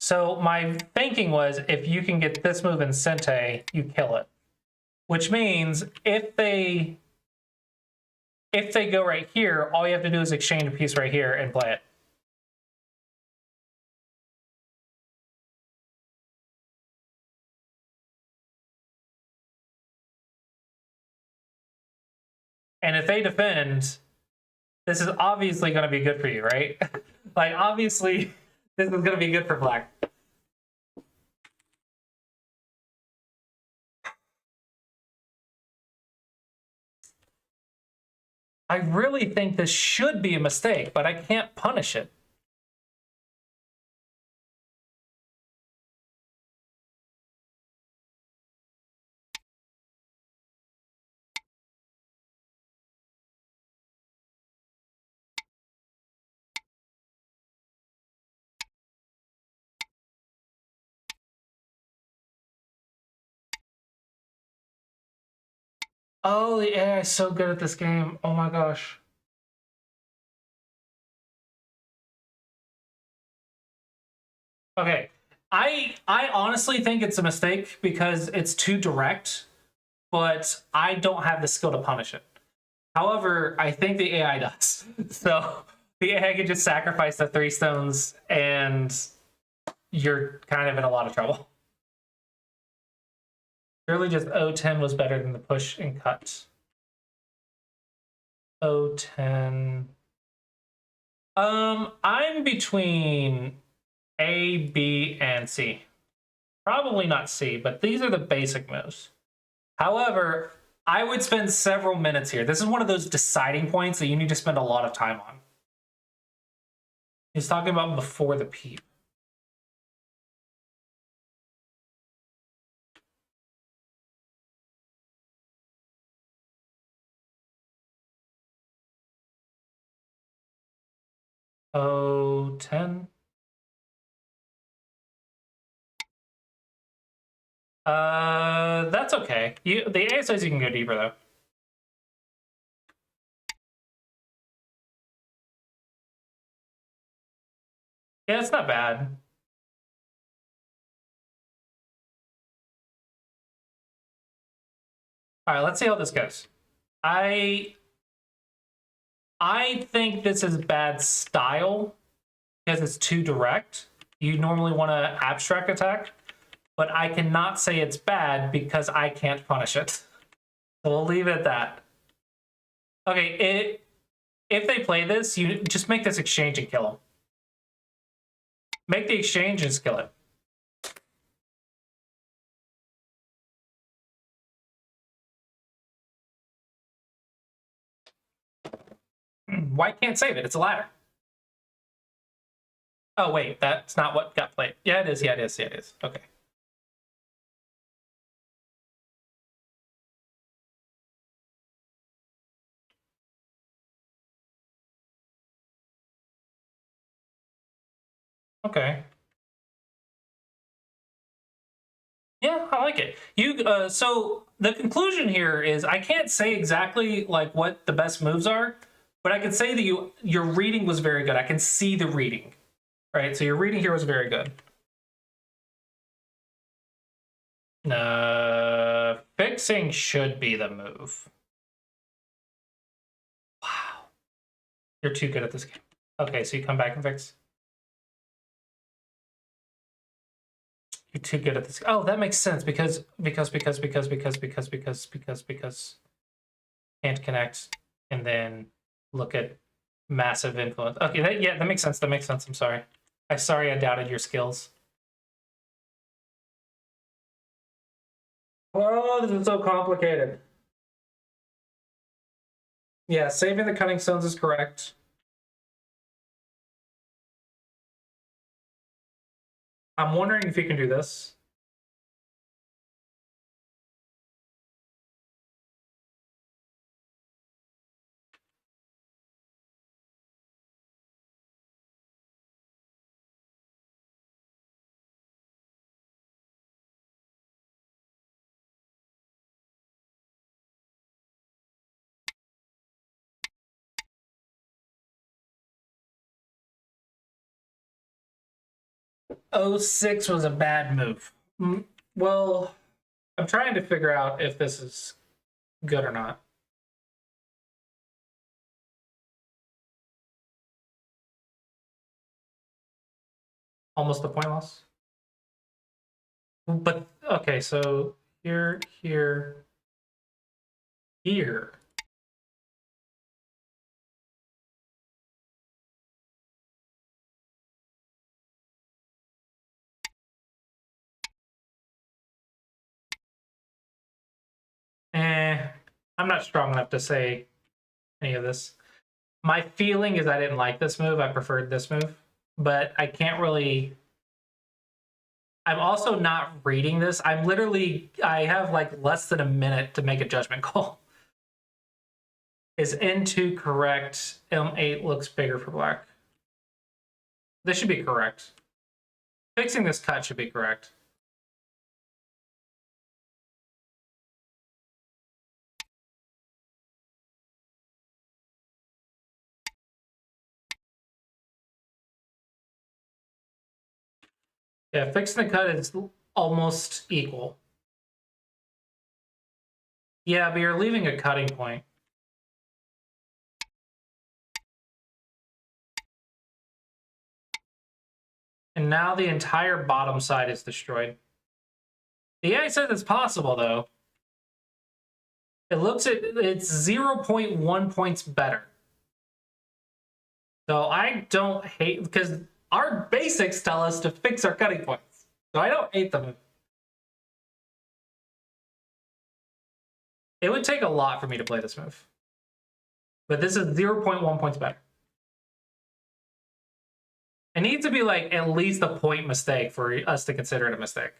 So my thinking was, if you can get this move in Sente, you kill it. Which means if they go right here, all you have to do is exchange a piece right here and play it. And if they defend, this is obviously going to be good for you, right? Like, obviously, this is going to be good for black. I really think this should be a mistake, but I can't punish it. Oh, the AI is so good at this game. Oh my gosh. Okay. I honestly think it's a mistake because it's too direct, but I don't have the skill to punish it. However, I think the AI does. So the AI can just sacrifice the 3 stones and you're kind of in a lot of trouble. Surely just O10 was better than the push and cut. O10. I'm between A, B, and C. Probably not C, but these are the basic moves. However, I would spend several minutes here. This is one of those deciding points that you need to spend a lot of time on. He's talking about before the peep. O10. That's okay. The AI says you can go deeper though. Yeah, it's not bad. All right, let's see how this goes. I think this is bad style because it's too direct. You normally want to abstract attack, but I cannot say it's bad because I can't punish it. So we'll leave it at that. Okay, if they play this, you just make this exchange and kill them. Make the exchange and just kill it. White can't save it. It's a ladder. Oh, wait. That's not what got played. Yeah, it is. Yeah, it is. Yeah, it is. Okay. Okay. Yeah, I like it. So the conclusion here is I can't say exactly like what the best moves are, but I can say that your reading was very good. I can see the reading, right? So your reading here was very good. Fixing should be the move. Wow, you're too good at this game. Okay, so you come back and fix. You're too good at this. Oh, that makes sense because can't connect and then look at massive influence. Okay, that makes sense. That makes sense. I'm sorry. I doubted your skills. Oh, this is so complicated. Yeah, saving the cutting stones is correct. I'm wondering if you can do this. 06 was a bad move. Well, I'm trying to figure out if this is good or not. Almost a point loss. But, okay, so here, here, here. I'm not strong enough to say any of this. My feeling is I didn't like this move. I preferred this move, but I can't really. I'm also not reading this. I have like less than a minute to make a judgment call. Is N2 correct? M8 looks bigger for black. This should be correct. Fixing this cut should be correct. Yeah, fixing the cut is almost equal. Yeah, but you're leaving a cutting point. And now the entire bottom side is destroyed. The AI says it's possible, though. It looks at it's 0.1 points better. So I don't hate, because our basics tell us to fix our cutting points. So I don't hate them. It would take a lot for me to play this move. But this is 0.1 points better. It needs to be like at least a point mistake for us to consider it a mistake.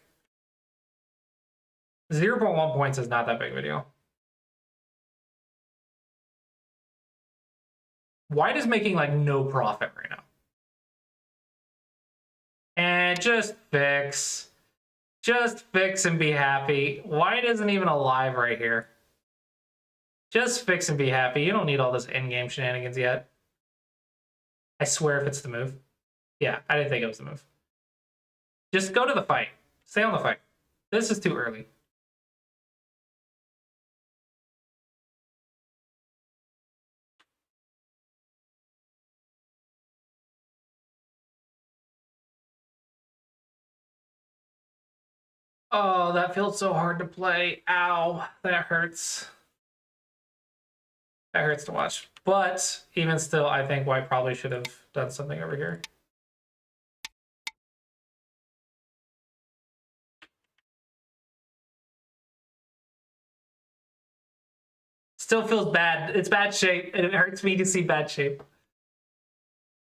0.1 points is not that big of a deal. White is making like no profit right now. And just fix. Just fix and be happy. White isn't even alive right here. Just fix and be happy. You don't need all this endgame shenanigans yet. I swear if it's the move. Yeah, I didn't think it was the move. Just go to the fight. Stay on the fight. This is too early. Oh, that feels so hard to play. Ow, that hurts. That hurts to watch. But even still, I think White probably should have done something over here. Still feels bad. It's bad shape, and it hurts me to see bad shape.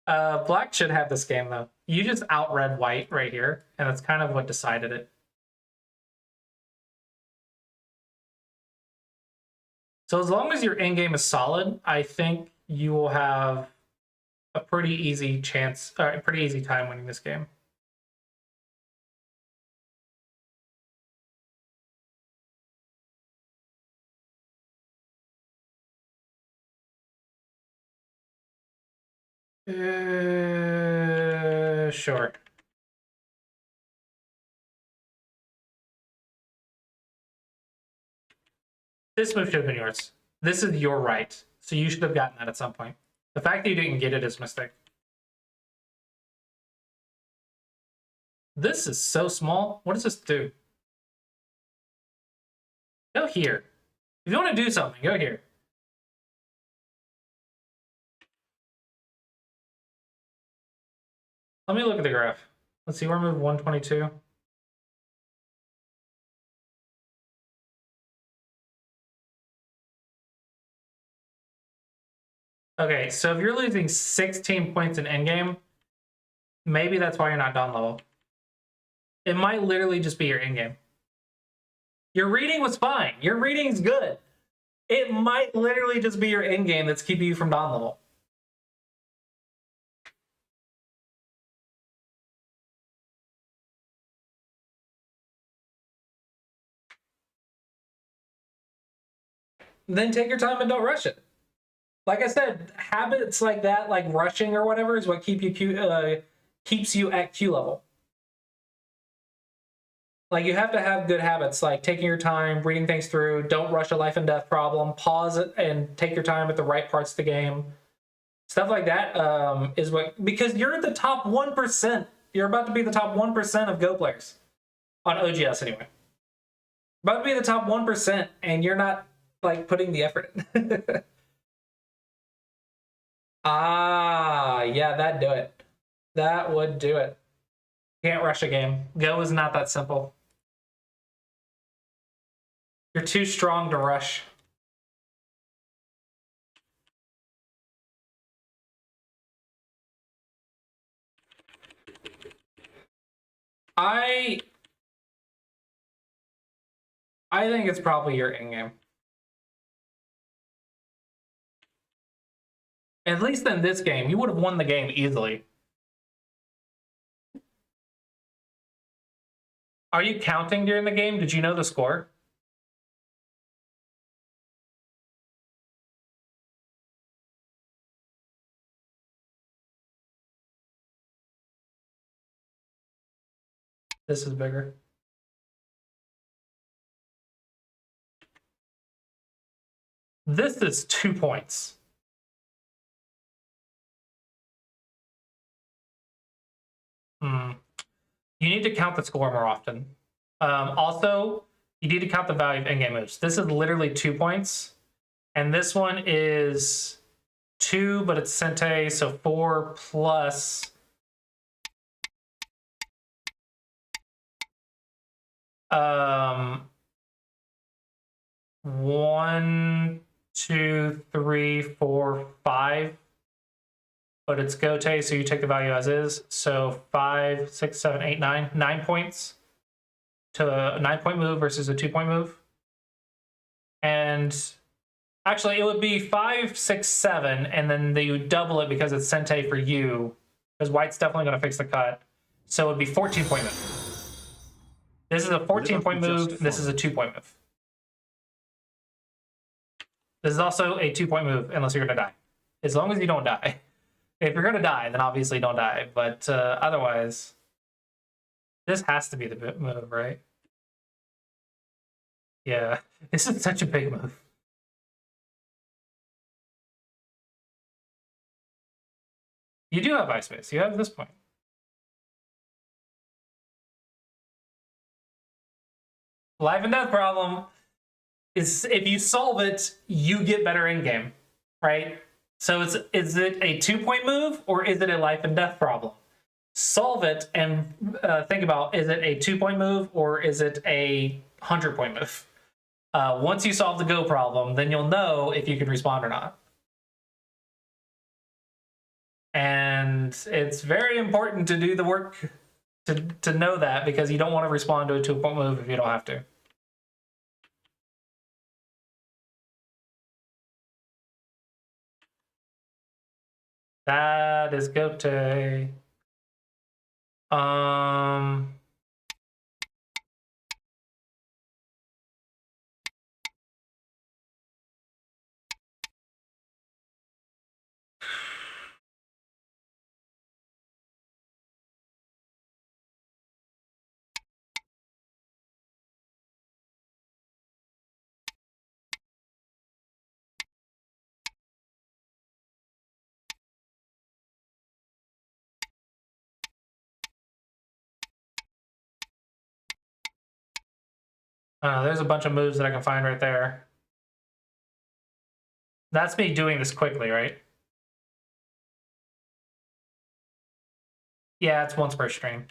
Black should have this game, though. You just outread White right here, and that's kind of what decided it. So as long as your endgame is solid, I think you will have a pretty easy chance, a pretty easy time winning this game. Sure. This move should have been yours. This is your right, so you should have gotten that at some point. The fact that you didn't get it is a mistake. This is so small. What does this do? Go here. If you want to do something, go here. Let me look at the graph. Let's see, we're move 122. Okay, so if you're losing 16 points in endgame, maybe that's why you're not down level. It might literally just be your endgame. Your reading was fine. Your reading's good. It might literally just be your endgame that's keeping you from down level. Then take your time and don't rush it. Like I said, habits like that, like rushing or whatever, is what keeps you at Q level. Like, you have to have good habits, like taking your time, reading things through, don't rush a life and death problem, pause it and take your time at the right parts of the game. Stuff like that is what, because you're the top 1%. You're about to be the top 1% of Go players. On OGS, anyway. About to be the top 1%, and you're not, like, putting the effort in. Yeah, that'd do it. That would do it. Can't rush a game. Go is not that simple. You're too strong to rush. I think it's probably your in-game. At least in this game, you would have won the game easily. Are you counting during the game? Did you know the score? This is bigger. This is 2 points. You need to count the score more often. Also, you need to count the value of in-game moves. This is literally 2 points. And this one is 2, but it's Sente, so 4 plus... 1, 2, 3, 4, 5. But it's Gote, so you take the value as is. So 5, 6, 7, 8, 9. 9 points to a 9-point move versus a 2-point move. And actually, it would be 5, 6, 7, and then you double it because it's Sente for you, because White's definitely going to fix the cut. So it would be 14-point move. This is a 14-point move. This is a 2-point move. This is also a 2-point move, unless you're going to die. As long as you don't die. If you're going to die, then obviously don't die. But otherwise, this has to be the move, right? Yeah, this is such a big move. You do have Ice Space. You have this point. Life and death problem is if you solve it, you get better in game, right? So is it a 2-point move or is it a life and death problem? Solve it and think about, is it a 2-point move or is it a 100-point move? Once you solve the Go problem, then you'll know if you can respond or not. And it's very important to do the work to know that, because you don't want to respond to a 2-point move if you don't have to. That is Gote. There's a bunch of moves that I can find right there. That's me doing this quickly, right? Yeah, it's once per stream.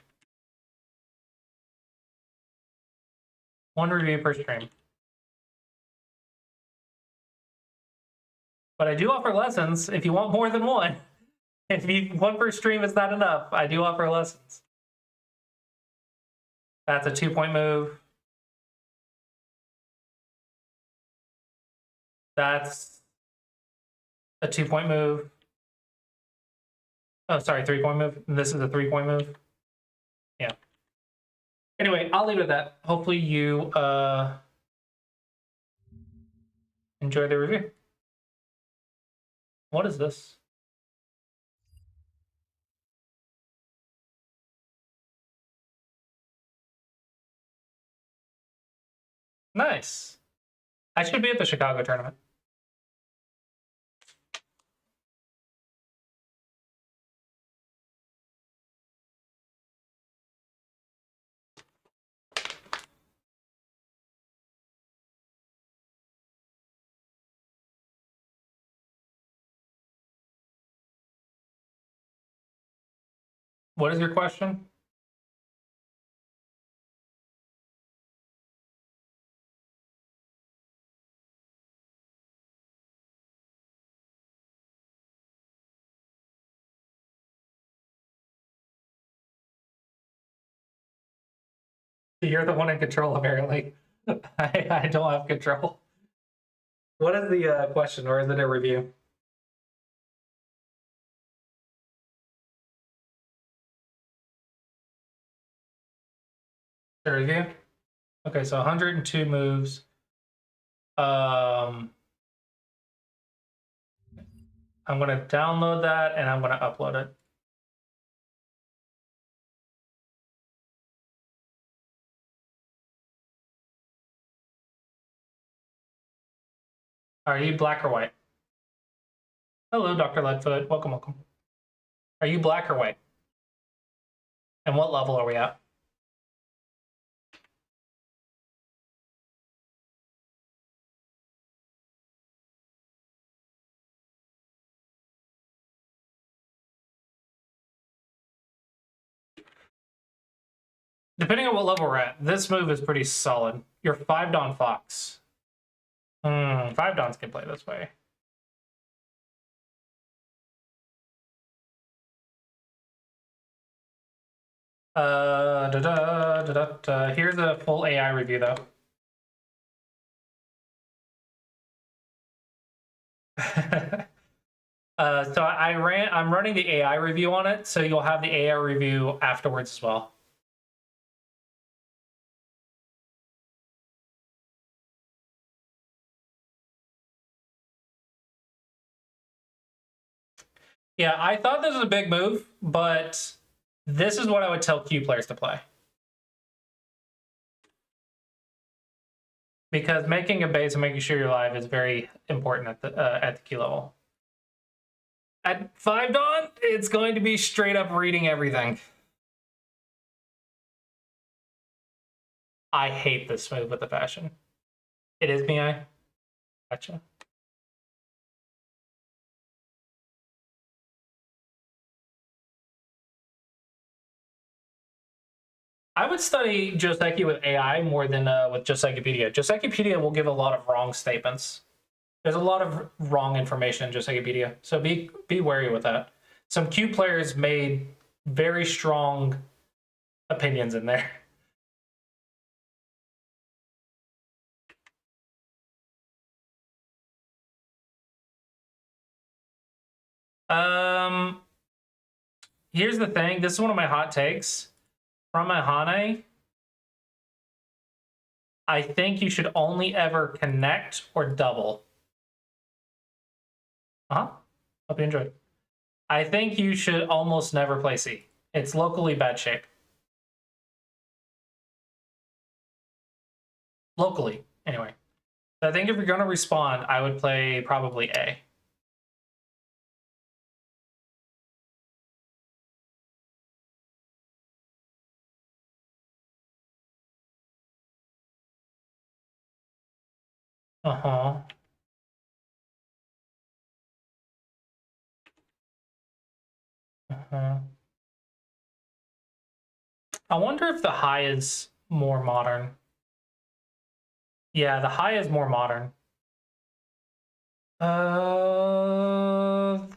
1 review per stream. But I do offer lessons if you want more than one. If you 1 per stream is not enough, I do offer lessons. That's a 2-point move. That's a 2-point move. Oh, sorry, 3-point move. This is a 3-point move. Yeah. Anyway, I'll leave it at that. Hopefully you enjoy the review. What is this? Nice. I should be at the Chicago tournament. What is your question? You're the one in control, apparently. I don't have control. What is the question, or is it a review? A review? Okay, so 102 moves. I'm gonna download that and I'm gonna upload it. Are you black or white? Hello, Dr. Leadfoot. Welcome, welcome. Are you black or white? And what level are we at? Depending on what level we're at, this move is pretty solid. You're 5-Don Fox. 5-Dons can play this way. Here's a full AI review, though. So I'm running the AI review on it, so you'll have the AI review afterwards as well. Yeah, I thought this was a big move, but this is what I would tell Q players to play. Because making a base and making sure you're live is very important at the Q level. At 5-Don, it's going to be straight up reading everything. I hate this move with the fashion. It is MI. Gotcha. I would study Joseki with AI more than with Josekipedia. Josekipedia will give a lot of wrong statements. There's a lot of wrong information in Josekipedia, so be wary with that. Some Q players made very strong opinions in there. Here's the thing. This is one of my hot takes. From my Hane, I think you should only ever connect or double. Hope you enjoyed. I think you should almost never play C. It's locally bad shape. Locally, anyway. So I think if you're going to respond, I would play probably A. Uh-huh. Uh-huh. I wonder if the high is more modern. Yeah, the high is more modern.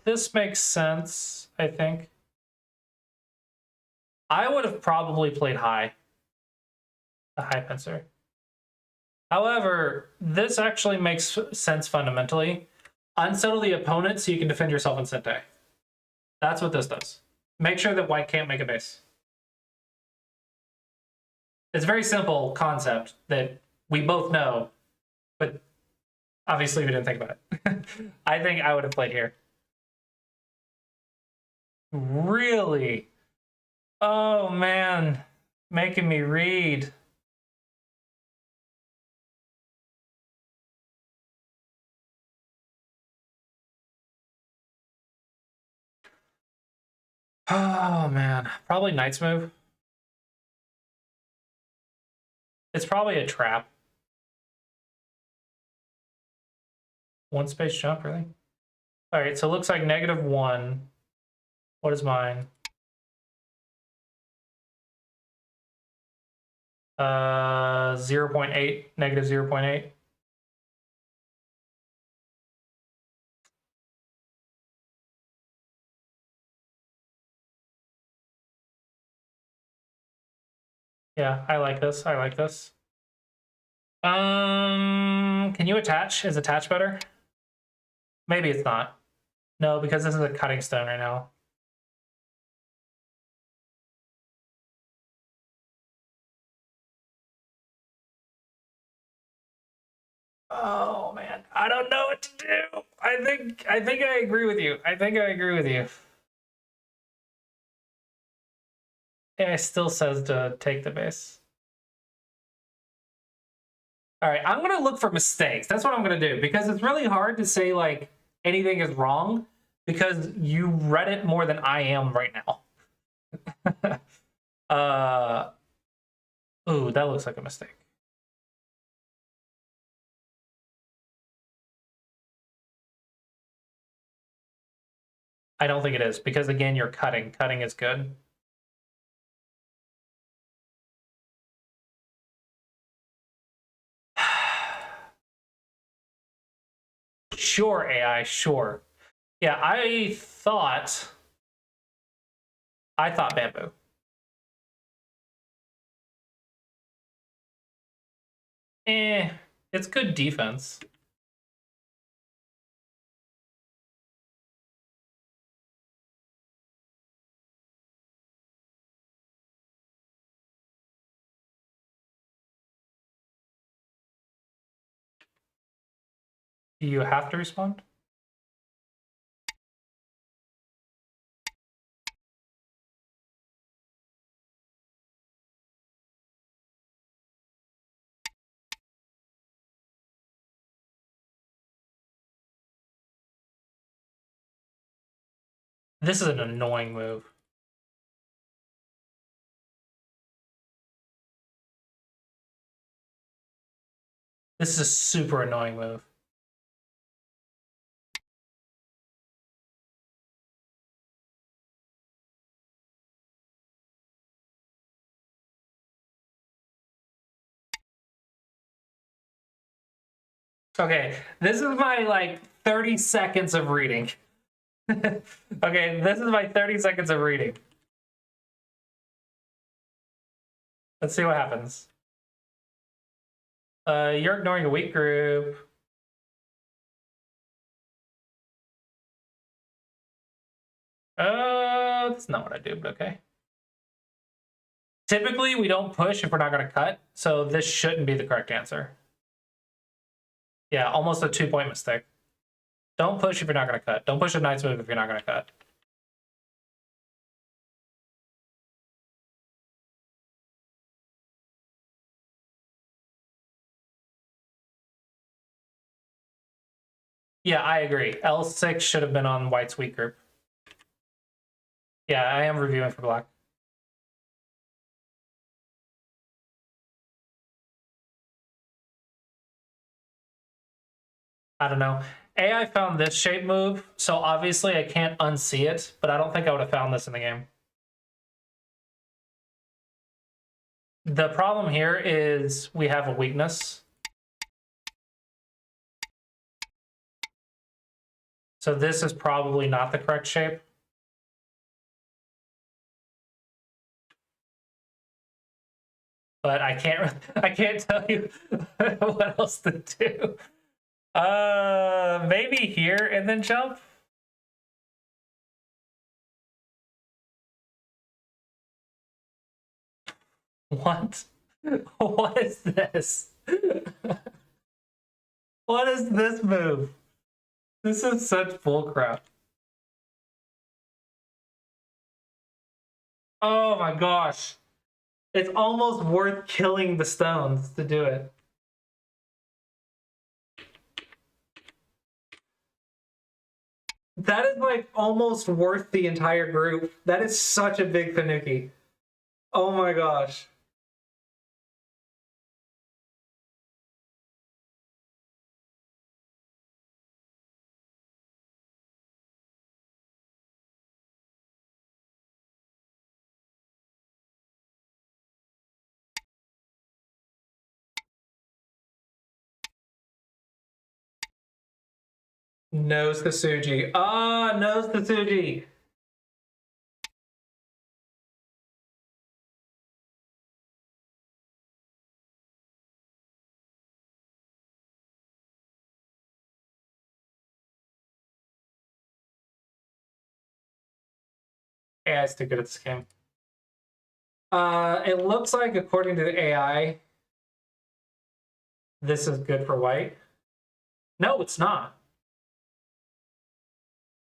This makes sense, I think. I would have probably played high. The high pincer. However, this actually makes sense fundamentally. Unsettle the opponent so you can defend yourself in Sente. That's what this does. Make sure that white can't make a base. It's a very simple concept that we both know, but obviously we didn't think about it. I think I would have played here. Really? Oh man, making me read. Oh man, probably Knight's move. It's probably a trap. One space jump, really? All right, so it looks like -1. What is mine? 0.8, -0.8. Yeah, I like this. I like this. Can you attach? Is attach better? Maybe it's not. No, because this is a cutting stone right now. Oh man, I don't know what to do. I think I agree with you. I think I agree with you. AI still says to take the base. All right, I'm gonna look for mistakes. That's what I'm gonna do because it's really hard to say like anything is wrong because you read it more than I am right now. Ooh, that looks like a mistake. I don't think it is because again, you're cutting. Cutting is good. Sure, AI, sure. Yeah, I thought bamboo. It's good defense. Do you have to respond? This is an annoying move. This is a super annoying move. Okay, this is my like 30 seconds of reading. Okay, this is my 30 seconds of reading. Let's see what happens. You're ignoring a weak group. That's not what I do, but okay. Typically, we don't push if we're not going to cut, so this shouldn't be the correct answer. Yeah, almost a 2-point mistake. Don't push if you're not going to cut. Don't push a Knight's move if you're not going to cut. Yeah, I agree. L6 should have been on White's weak group. Yeah, I am reviewing for Black. I don't know. AI found this shape move, so obviously I can't unsee it, but I don't think I would have found this in the game. The problem here is we have a weakness. So this is probably not the correct shape. But I can't tell you what else to do. Maybe here and then jump. What? What is this? What is this move? This is such bullcrap. Oh my gosh. It's almost worth killing the stones to do it. That is like almost worth the entire group. That is such a big Tanuki. Oh my gosh. Nose the Suji. Ah, nose the Suji. AI is too good at this game. It looks like, according to the AI, this is good for white. No, it's not.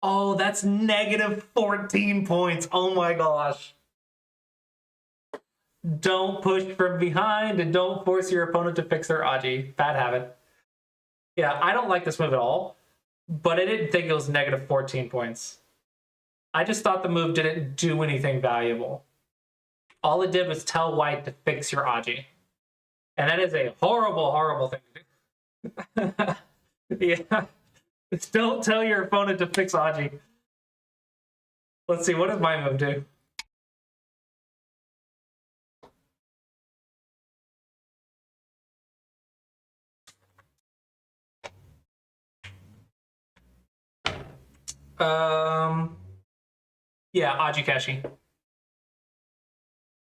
Oh, that's negative 14 points. Oh my gosh. Don't push from behind and don't force your opponent to fix their Aji. Bad habit. Yeah, I don't like this move at all, but I didn't think it was negative 14 points. I just thought the move didn't do anything valuable. All it did was tell white to fix your Aji. And that is a horrible, horrible thing to do. Yeah. Don't tell your opponent to fix Aji. Let's see, what does my move do? Yeah, Aji Kashi.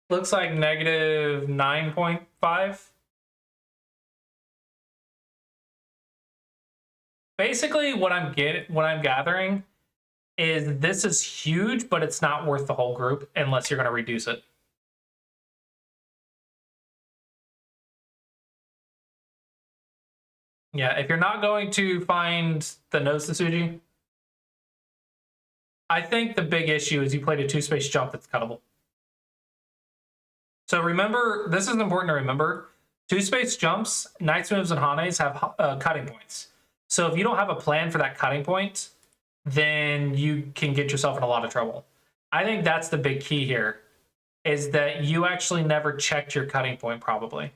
Looks like negative 9.5. Basically, what I'm gathering is this is huge, but it's not worth the whole group unless you're going to reduce it. Yeah, if you're not going to find the nose Tsuji, I think the big issue is you played a 2-space jump that's cuttable. So remember, this is important to remember, 2-space jumps, Knight's moves, and Hane's have cutting points. So if you don't have a plan for that cutting point, then you can get yourself in a lot of trouble. I think that's the big key here, is that you actually never checked your cutting point, probably.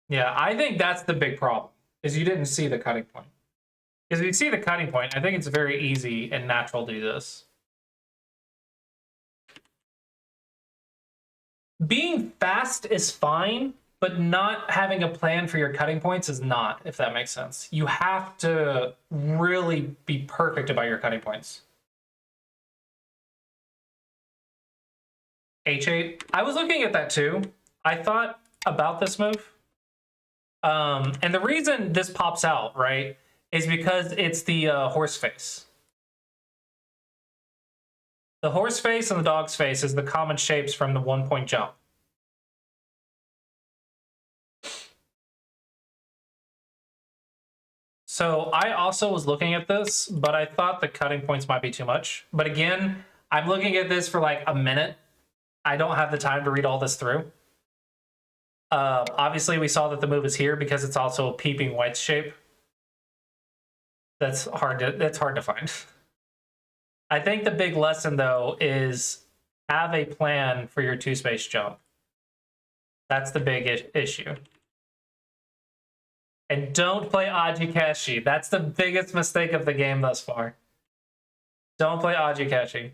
Yeah, I think that's the big problem, is you didn't see the cutting point. Because if you see the cutting point, I think it's very easy and natural to do this. Being fast is fine, but not having a plan for your cutting points is not, if that makes sense. You have to really be perfect about your cutting points. H8. I was looking at that too. I thought about this move. And the reason this pops out, right, is because it's the horse face. The horse face and the dog's face is the common shapes from the 1-point jump. So I also was looking at this, but I thought the cutting points might be too much. But again, I'm looking at this for like a minute. I don't have the time to read all this through. Obviously, we saw that the move is here because it's also a peeping white shape. That's hard to find. I think the big lesson, though, is have a plan for your 2-space jump. That's the big issue. And don't play Aji Kashi. That's the biggest mistake of the game thus far. Don't play Aji Kashi.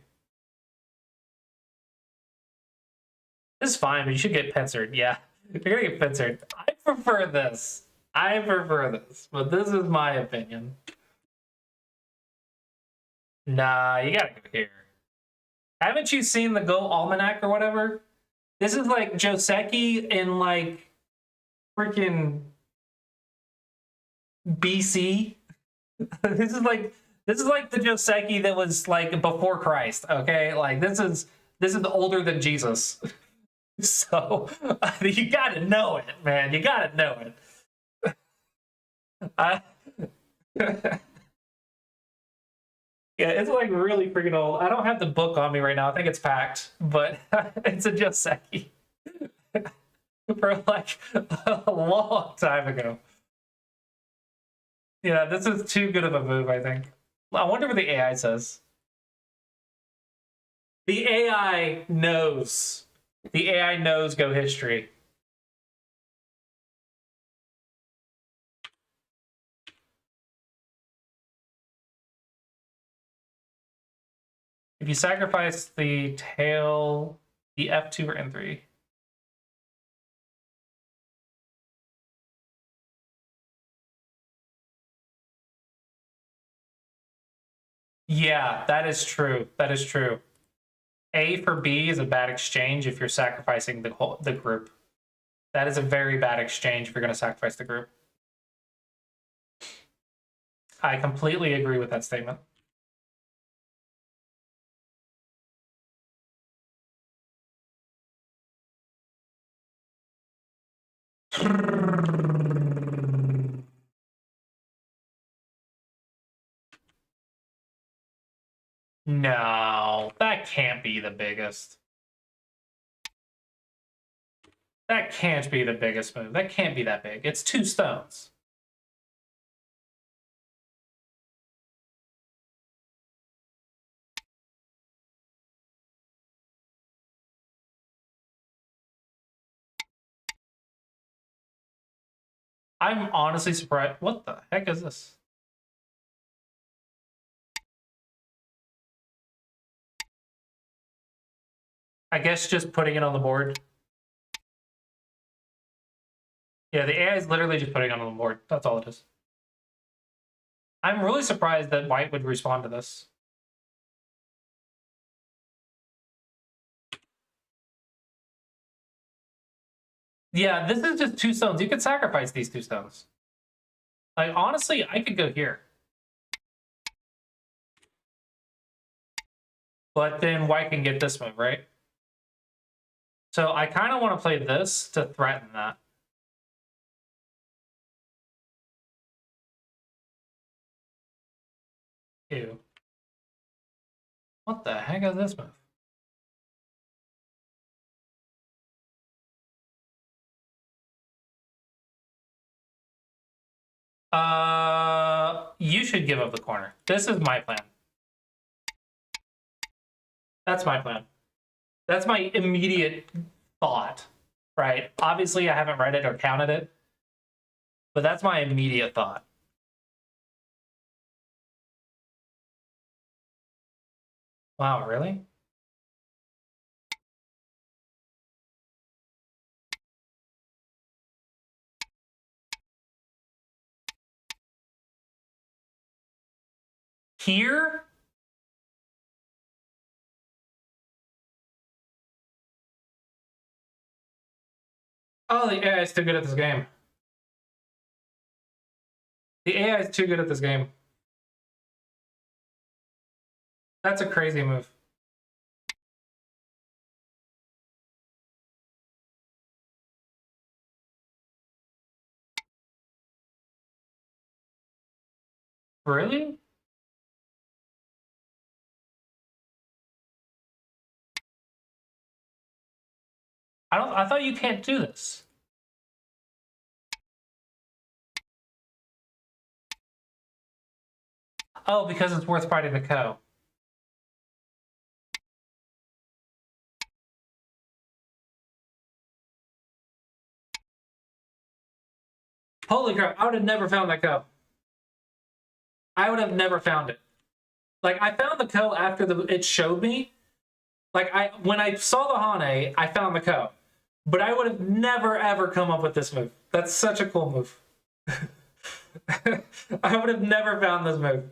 This is fine, but you should get pincered. Yeah, you're going to get pincered. I prefer this. But this is my opinion. Nah, you gotta go here. Haven't you seen the Go Almanac or whatever? This is like Joseki in like freaking BC. This is like the Joseki that was like before Christ. Okay, like this is older than Jesus. So you gotta know it, man. You gotta know it. Yeah, it's like really freaking old. I don't have the book on me right now. I think it's packed, but it's a Joseki for like a long time ago. Yeah, this is too good of a move, I think. I wonder what the AI says. The AI knows. The AI knows Go history. If you sacrifice the tail, the F2 or N3. Yeah, that is true. That is true. A for B is a bad exchange if you're sacrificing the group. That is a very bad exchange if you're going to sacrifice the group. I completely agree with that statement. No, that can't be the biggest. That can't be the biggest move. That can't be that big. It's 2 stones. I'm honestly surprised. What the heck is this? I guess just putting it on the board. Yeah, the AI is literally just putting it on the board. That's all it is. I'm really surprised that white would respond to this. Yeah, this is just 2 stones. You could sacrifice these 2 stones. Like, honestly, I could go here. But then white can get this move, right? So I kind of want to play this to threaten that. Ew. What the heck is this move? You should give up the corner. This is my plan. That's my plan. That's my immediate thought, right? Obviously, I haven't read it or counted it, but that's my immediate thought. Wow, really? Here? Oh, the AI is too good at this game. The AI is too good at this game. That's a crazy move. Really? I thought you can't do this. Oh, because it's worth fighting the co. Holy crap, I would have never found that co. I would have never found it. Like, I found the co after it showed me. Like, when I saw the Hane, I found the co. But I would have never, ever come up with this move. That's such a cool move. I would have never found this move.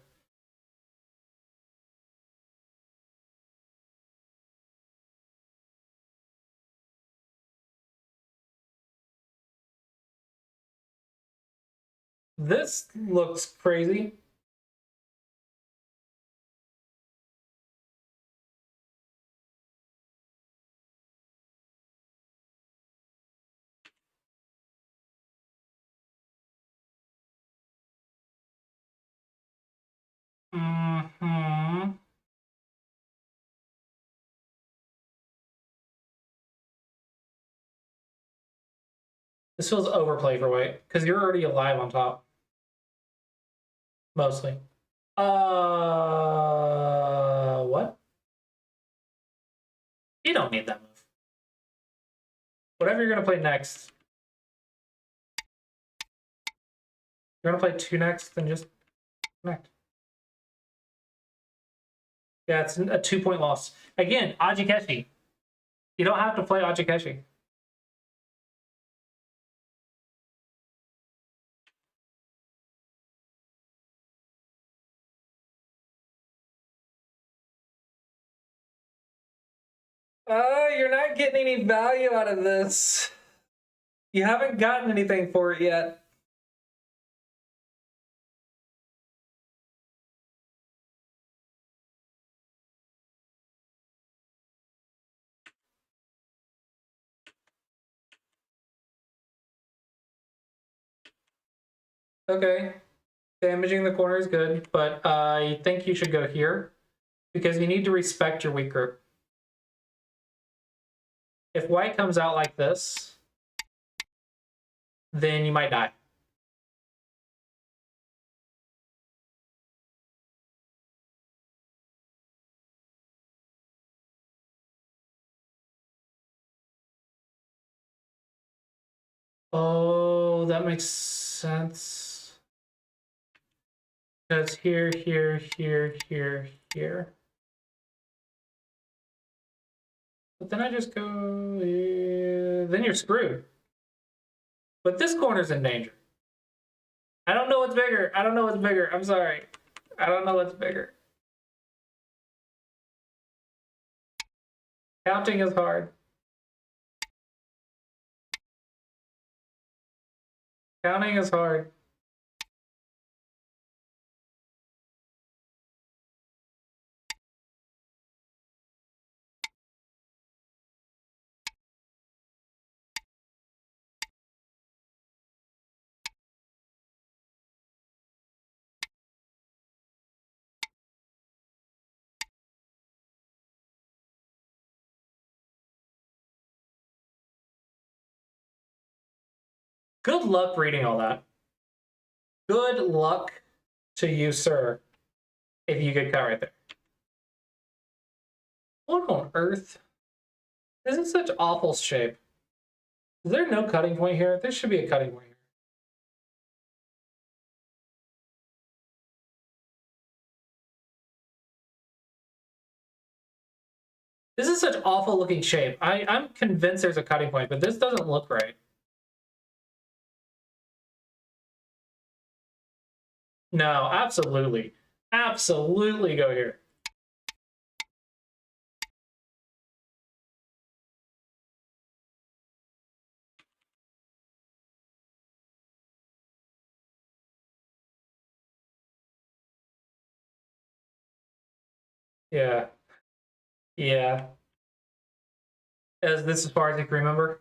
This looks crazy. Mm-hmm. This feels overplay for white because you're already alive on top. Mostly. What? You don't need that move. Whatever you're gonna play next. You're gonna play 2 next, then just connect. Yeah, it's a 2-point loss. Again, Ajikeshi. You don't have to play Ajikeshi. You're not getting any value out of this. You haven't gotten anything for it yet. Okay. Damaging the corner is good, but I think you should go here because you need to respect your weak group. If white comes out like this, then you might die. Oh, that makes sense. That's here, here, here, here, here. But then I just go, then you're screwed. But this corner's in danger. I don't know what's bigger. I don't know what's bigger. I'm sorry. I don't know what's bigger. Counting is hard. Counting is hard. Good luck reading all that. Good luck to you, sir, if you get caught right there. What on earth? This is such awful shape. Is there no cutting point here? There should be a cutting point here. This is such awful looking shape. I'm convinced there's a cutting point, but this doesn't look right. No, absolutely. Absolutely go here. Yeah. Yeah. As this as far as you can remember?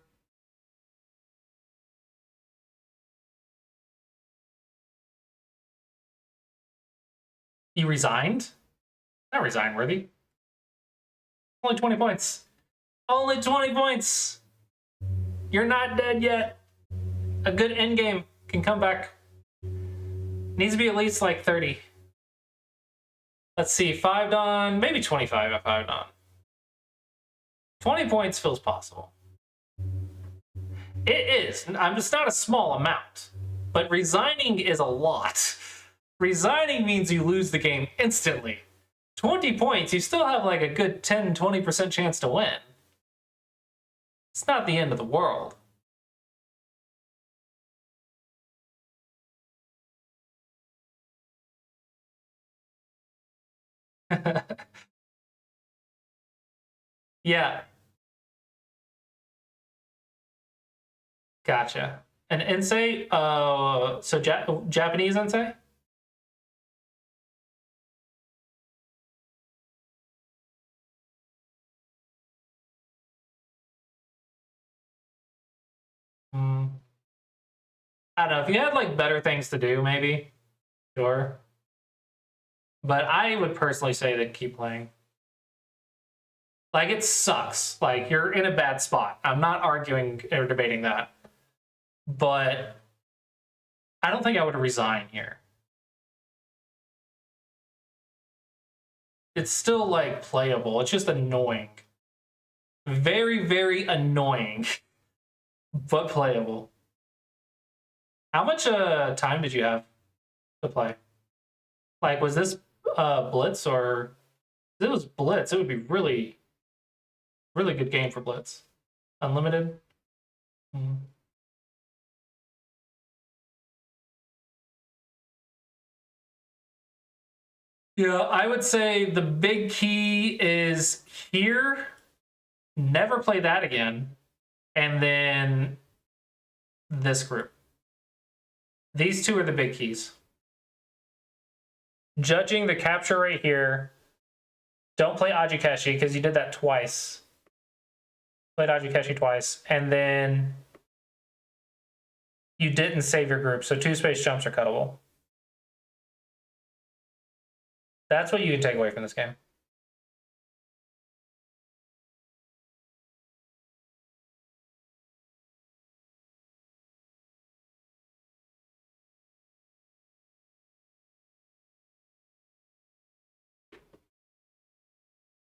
You resigned? Not resign worthy. Only 20 points. Only 20 points. You're not dead yet. A good end game can come back. Needs to be at least like 30. Let's see, 5 Dawn, maybe 25 at 5 Dawn. 20 points feels possible. It is. It's not a small amount, but resigning is a lot. Resigning means you lose the game instantly. 20 points, you still have like a good 10-20% chance to win. It's not the end of the world. Yeah. Gotcha. And Ensei, so Japanese Ensei? I don't know, if you had like better things to do, maybe, sure. But I would personally say that keep playing. Like, it sucks. Like, you're in a bad spot. I'm not arguing or debating that. But I don't think I would resign here. it's still like playable. It's just annoying. Very, very annoying, but playable. How much time did you have to play? Like, was this Blitz, or if it was Blitz? It would be really, really good game for Blitz. Unlimited. Mm. Yeah, I would say the big key is here. Never play that again, and then this group. These two are the big keys. Judging the capture right here. Don't play Ajikeshi because you did that twice. Played Ajikeshi twice, and then you didn't save your group, so 2 space jumps are cuttable. That's what you can take away from this game.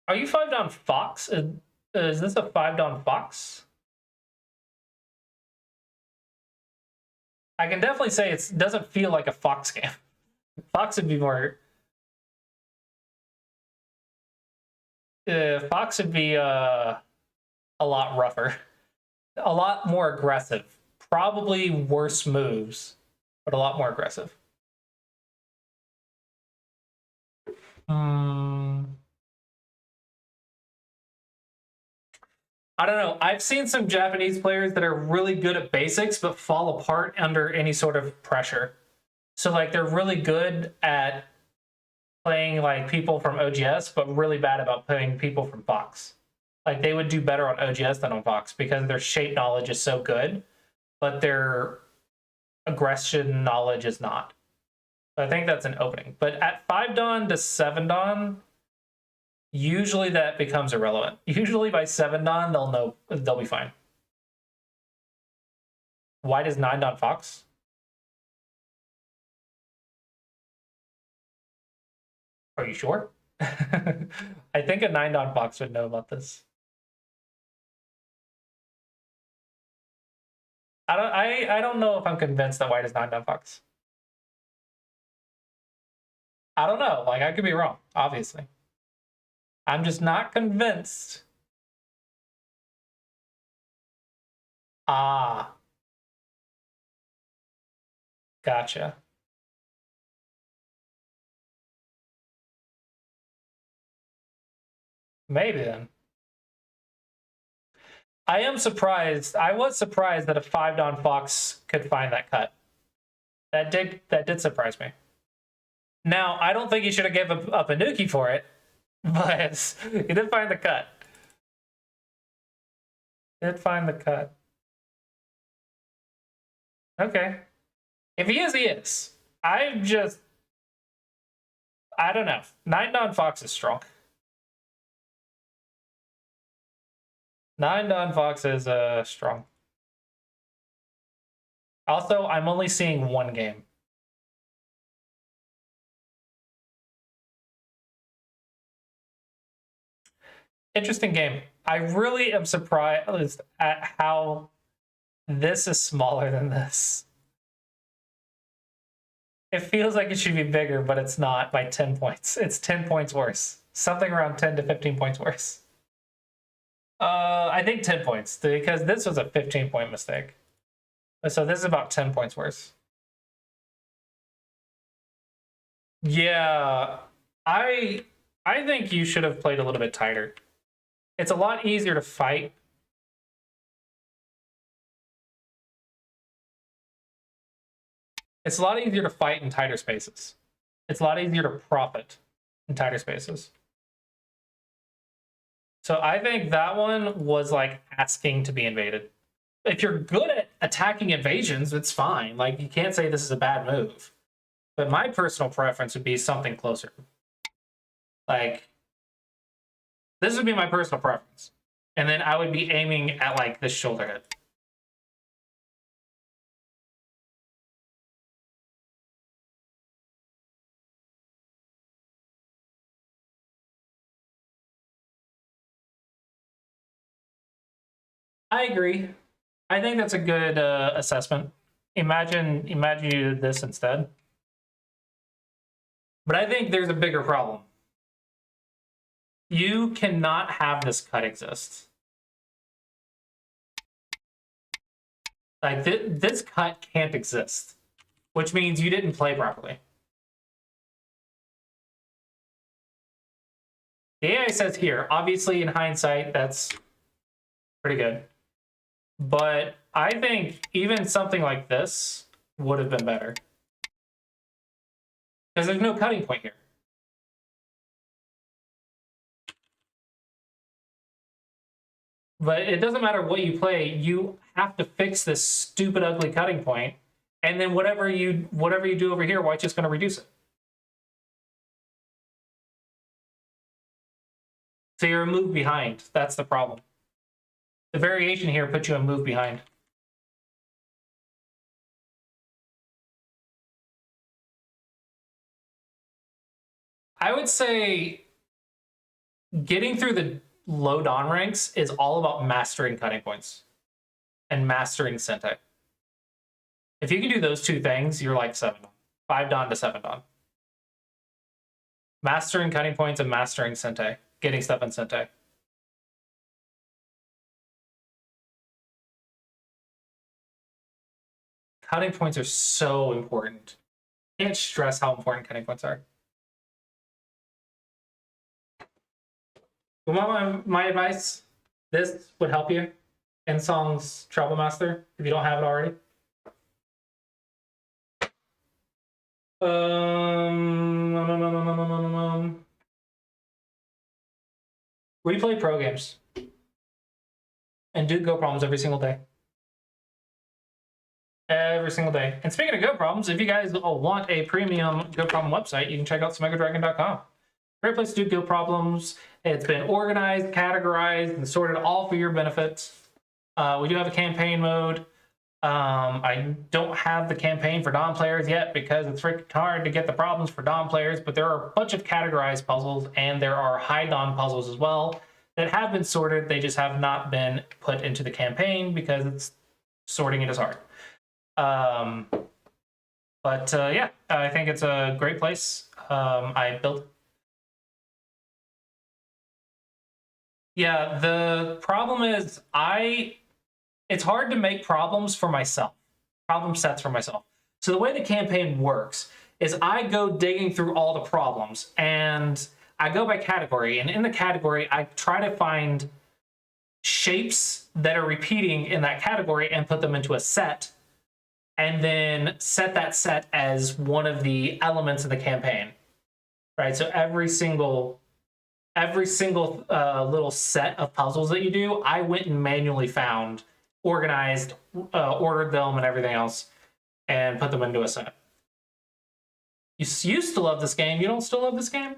Are you 5 down Fox? Is this a 5 down Fox? I can definitely say it doesn't feel like a Fox game. Fox would be more. Fox would be a lot rougher, a lot more aggressive. Probably worse moves, but a lot more aggressive. I don't know. I've seen some Japanese players that are really good at basics, but fall apart under any sort of pressure. So like they're really good at playing like people from OGS, but really bad about playing people from Fox. Like they would do better on OGS than on Fox because their shape knowledge is so good, but their aggression knowledge is not. So I think that's an opening. But at 5 Dawn to 7 Dawn, usually that becomes irrelevant. Usually by 7 Dawn, they'll be fine. Why does 9 Dawn Fox? Are you sure? I think a 9 Dawn Fox would know about this. I don't know if I'm convinced that white is 9 Dawn Fox. I don't know. Like I could be wrong, obviously. I'm just not convinced. Ah. Gotcha. Maybe then. I am surprised. I was surprised that a 5 Dawn Fox could find that cut. That did surprise me. Now, I don't think he should have given up a Nuki for it, but he did find the cut. Did find the cut. Okay. If he is, he is. I don't know. 9 Dawn Fox is strong. 9 Dawn Fox is strong. Also, I'm only seeing one game. Interesting game. I really am surprised at how this is smaller than this. It feels like it should be bigger, but it's not by 10 points. It's 10 points worse. Something around 10 to 15 points worse. I think 10 points, because this was a 15-point mistake. So this is about 10 points worse. Yeah, I think you should have played a little bit tighter. It's a lot easier to fight. It's a lot easier to fight in tighter spaces. It's a lot easier to profit in tighter spaces. So I think that one was like asking to be invaded. If you're good at attacking invasions, it's fine. Like you can't say this is a bad move. But my personal preference would be something closer. Like this would be my personal preference. And then I would be aiming at like this shoulder hit. I agree. I think that's a good assessment. Imagine you did this instead. But I think there's a bigger problem. You cannot have this cut exist. Like this cut can't exist, which means you didn't play properly. The AI says here, obviously in hindsight, that's pretty good. But I think even something like this would have been better. Because there's no cutting point here. But it doesn't matter what you play, you have to fix this stupid ugly cutting point, and then whatever you do over here, white's just going to reduce it. So you're a move behind. That's the problem. The variation here puts you a move behind. I would say getting through the low Dawn ranks is all about mastering cutting points and mastering Sente. If you can do those two things, you're like 7 Dawn. 5 Dawn to 7 Dawn. Mastering cutting points and mastering Sente. Getting stuff in Sente. Cutting points are so important. Can't stress how important cutting points are. You want my advice? This would help you. Ensong's Trouble Master, if you don't have it already. Replay pro games. And do Go problems every single day. Every single day. And speaking of Go problems, if you guys want a premium Go problem website, you can check out SmegoDragon.com. Great place to do Go problems. It's been organized, categorized, and sorted all for your benefit. We do have a campaign mode. I don't have the campaign for Dawn players yet because it's freaking hard to get the problems for Dawn players, but there are a bunch of categorized puzzles, and there are high Dawn puzzles as well that have been sorted. They just have not been put into the campaign because sorting it is hard. Yeah, I think it's a great place. I built. Yeah, the problem is it's hard to make problems for myself, problem sets for myself. So the way the campaign works is I go digging through all the problems, and I go by category, and in the category, I try to find shapes that are repeating in that category and put them into a set, and then set that set as one of the elements of the campaign, right? So every single little set of puzzles that you do, I went and manually found, organized, ordered them and everything else, and put them into a set. You used to love this game. You don't still love this game?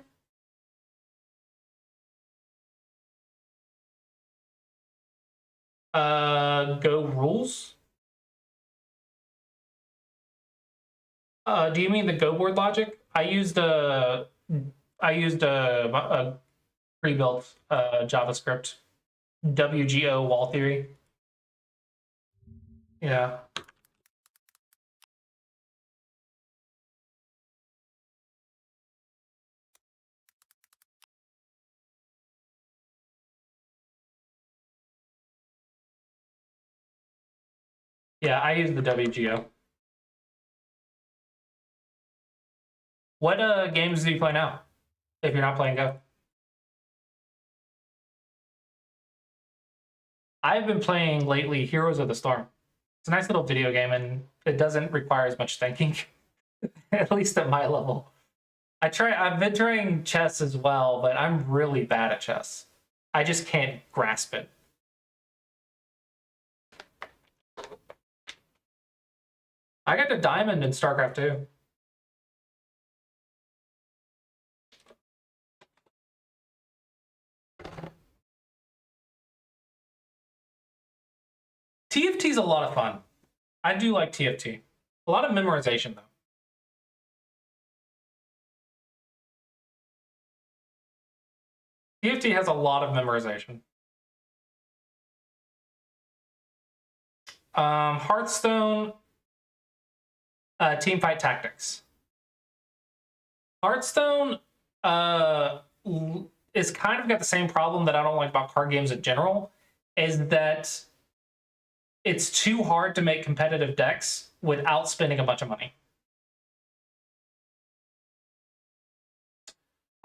Go rules? Do you mean the Go board logic? I used a pre-built JavaScript WGO wall theory. Yeah. Yeah, I use the WGO. What games do you play now, if you're not playing Go? I've been playing lately Heroes of the Storm. It's a nice little video game, and it doesn't require as much thinking, at least at my level. I've been trying chess as well, but I'm really bad at chess. I just can't grasp it. I got to Diamond in StarCraft 2. TFT is a lot of fun. I do like TFT. A lot of memorization, though. TFT has a lot of memorization. Hearthstone, Teamfight Tactics. Hearthstone is kind of got the same problem that I don't like about card games in general, is that it's too hard to make competitive decks without spending a bunch of money.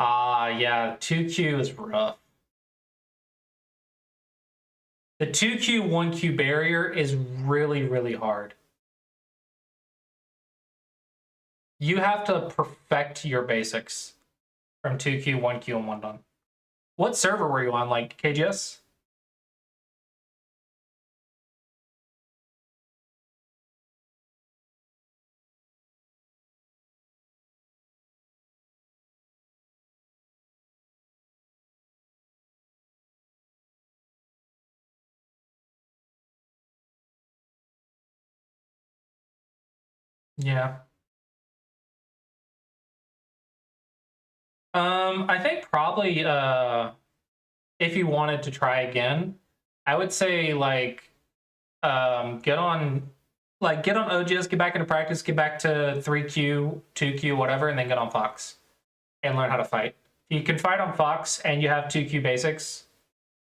Yeah, 2Q is rough. The 2Q, 1Q barrier is really, really hard. You have to perfect your basics from 2Q, 1Q, and 1 done. What server were you on, like KGS? Yeah. I think probably if you wanted to try again, I would say like get on OGS, get back into practice, get back to 3Q, 2Q, whatever, and then get on Fox and learn how to fight. You can fight on Fox and you have 2Q basics,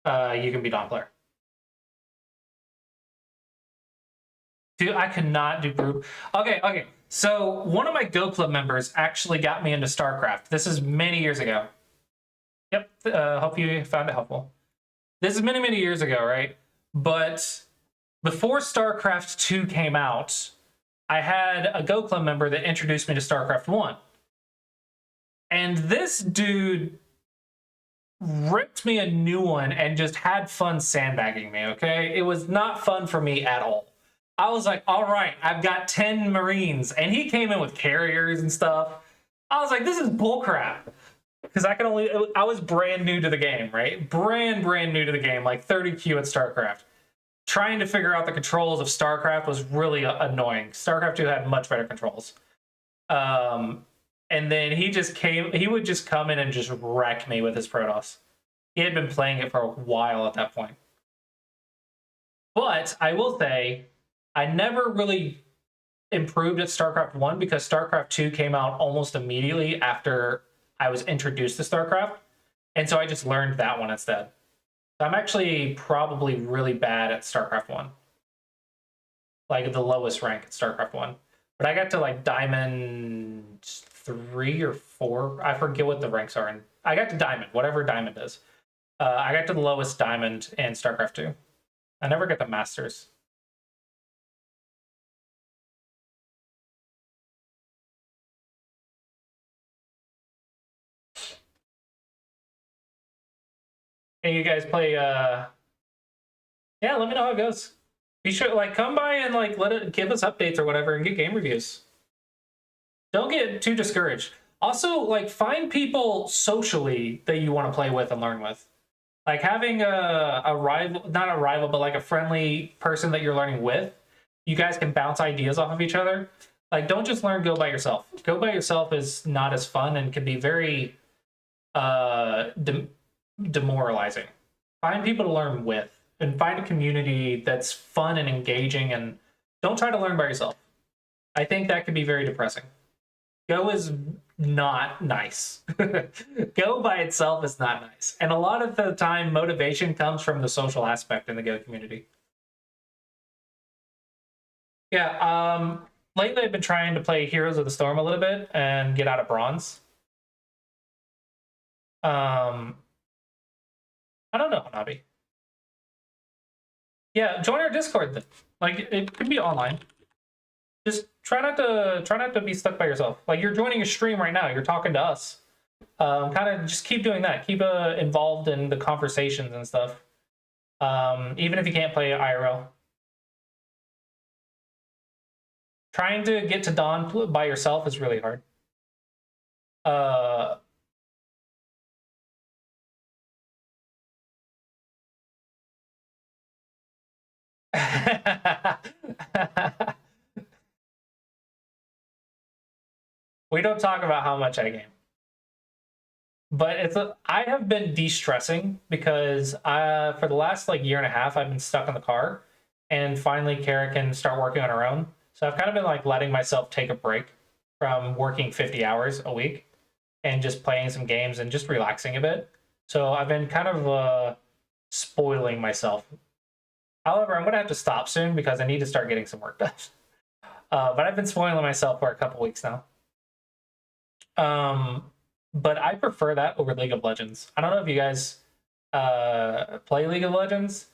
you can be Dawn player. Dude, I could not do group. Okay. So one of my Go Club members actually got me into StarCraft. This is many years ago. Yep. Hope you found it helpful. This is many, many years ago, right? But before StarCraft 2 came out, I had a Go Club member that introduced me to StarCraft 1. And this dude ripped me a new one and just had fun sandbagging me, okay? It was not fun for me at all. I was like, all right, I've got 10 Marines. And he came in with carriers and stuff. I was like, this is bullcrap. Because I was brand new to the game, right? Brand new to the game, like 30Q at StarCraft. Trying to figure out the controls of StarCraft was really annoying. StarCraft 2 had much better controls. And then he would just come in and just wreck me with his Protoss. He had been playing it for a while at that point. But I will say, I never really improved at StarCraft 1 because StarCraft 2 came out almost immediately after I was introduced to StarCraft. And so I just learned that one instead. So I'm actually probably really bad at StarCraft 1. Like the lowest rank at StarCraft 1. But I got to like Diamond 3 or 4. I forget what the ranks are. And I got to Diamond, whatever Diamond is. I got to the lowest Diamond in StarCraft 2. I never got the Masters. Hey, you guys play yeah, let me know how it goes. Be sure, like, come by and like give us updates or whatever and get game reviews. Don't get too discouraged. Also, like, find people socially that you want to play with and learn with. Like having a rival, not a rival, but like a friendly person that you're learning with. You guys can bounce ideas off of each other. Like, don't just learn Go by yourself. Go by yourself is not as fun and can be very demoralizing. Find people to learn with and find a community that's fun and engaging, and don't try to learn by yourself. I think that could be very depressing. Go is not nice. Go by itself is not nice. And a lot of the time, motivation comes from the social aspect in the Go community. Yeah, lately I've been trying to play Heroes of the Storm a little bit and get out of bronze. I don't know, Hanabi. Yeah, join our Discord then. Like, it could be online. Just try not to be stuck by yourself. Like, you're joining a stream right now. You're talking to us. Kind of just keep doing that. Keep involved in the conversations and stuff. Even if you can't play IRL. Trying to get to Dawn by yourself is really hard. We don't talk about how much I game. But I have been de-stressing because for the last like year and a half, I've been stuck in the car. and finally Kara can start working on her own. So I've kind of been like letting myself take a break from working 50 hours a week and just playing some games and just relaxing a bit. So I've been kind of spoiling myself. However, I'm going to have to stop soon because I need to start getting some work done. But I've been spoiling myself for a couple weeks now. But I prefer that over League of Legends. I don't know if you guys play League of Legends,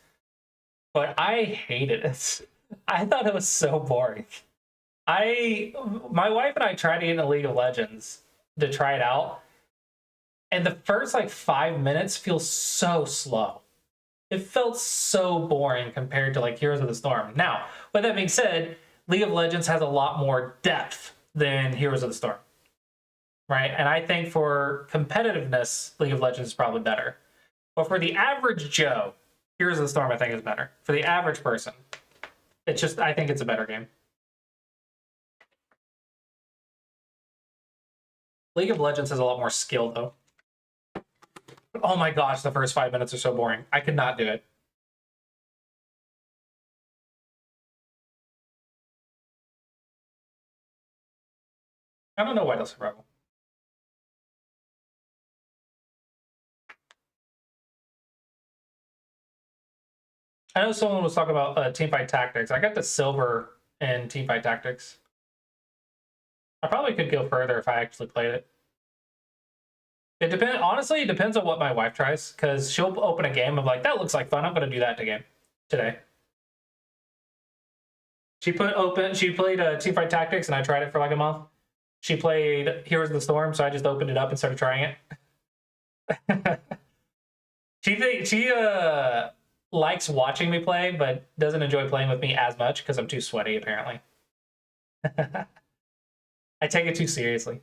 but I hated it. I thought it was so boring. My wife and I tried to get into League of Legends to try it out, and the first like 5 minutes feels so slow. It felt so boring compared to like Heroes of the Storm. Now, with that being said, League of Legends has a lot more depth than Heroes of the Storm, right? And I think for competitiveness, League of Legends is probably better. But for the average Joe, Heroes of the Storm I think is better. For the average person, I think it's a better game. League of Legends has a lot more skill, though. Oh my gosh, the first 5 minutes are so boring. I could not do it. I don't know why that's a problem. I know someone was talking about Teamfight Tactics. I got the silver in Teamfight Tactics. I probably could go further if I actually played it. Honestly, it depends on what my wife tries, because she'll open a game of like, that looks like fun. I'm going to do that today. She played Teamfight Tactics, and I tried it for like a month. She played Heroes of the Storm, so I just opened it up and started trying it. She likes watching me play, but doesn't enjoy playing with me as much because I'm too sweaty, apparently. I take it too seriously.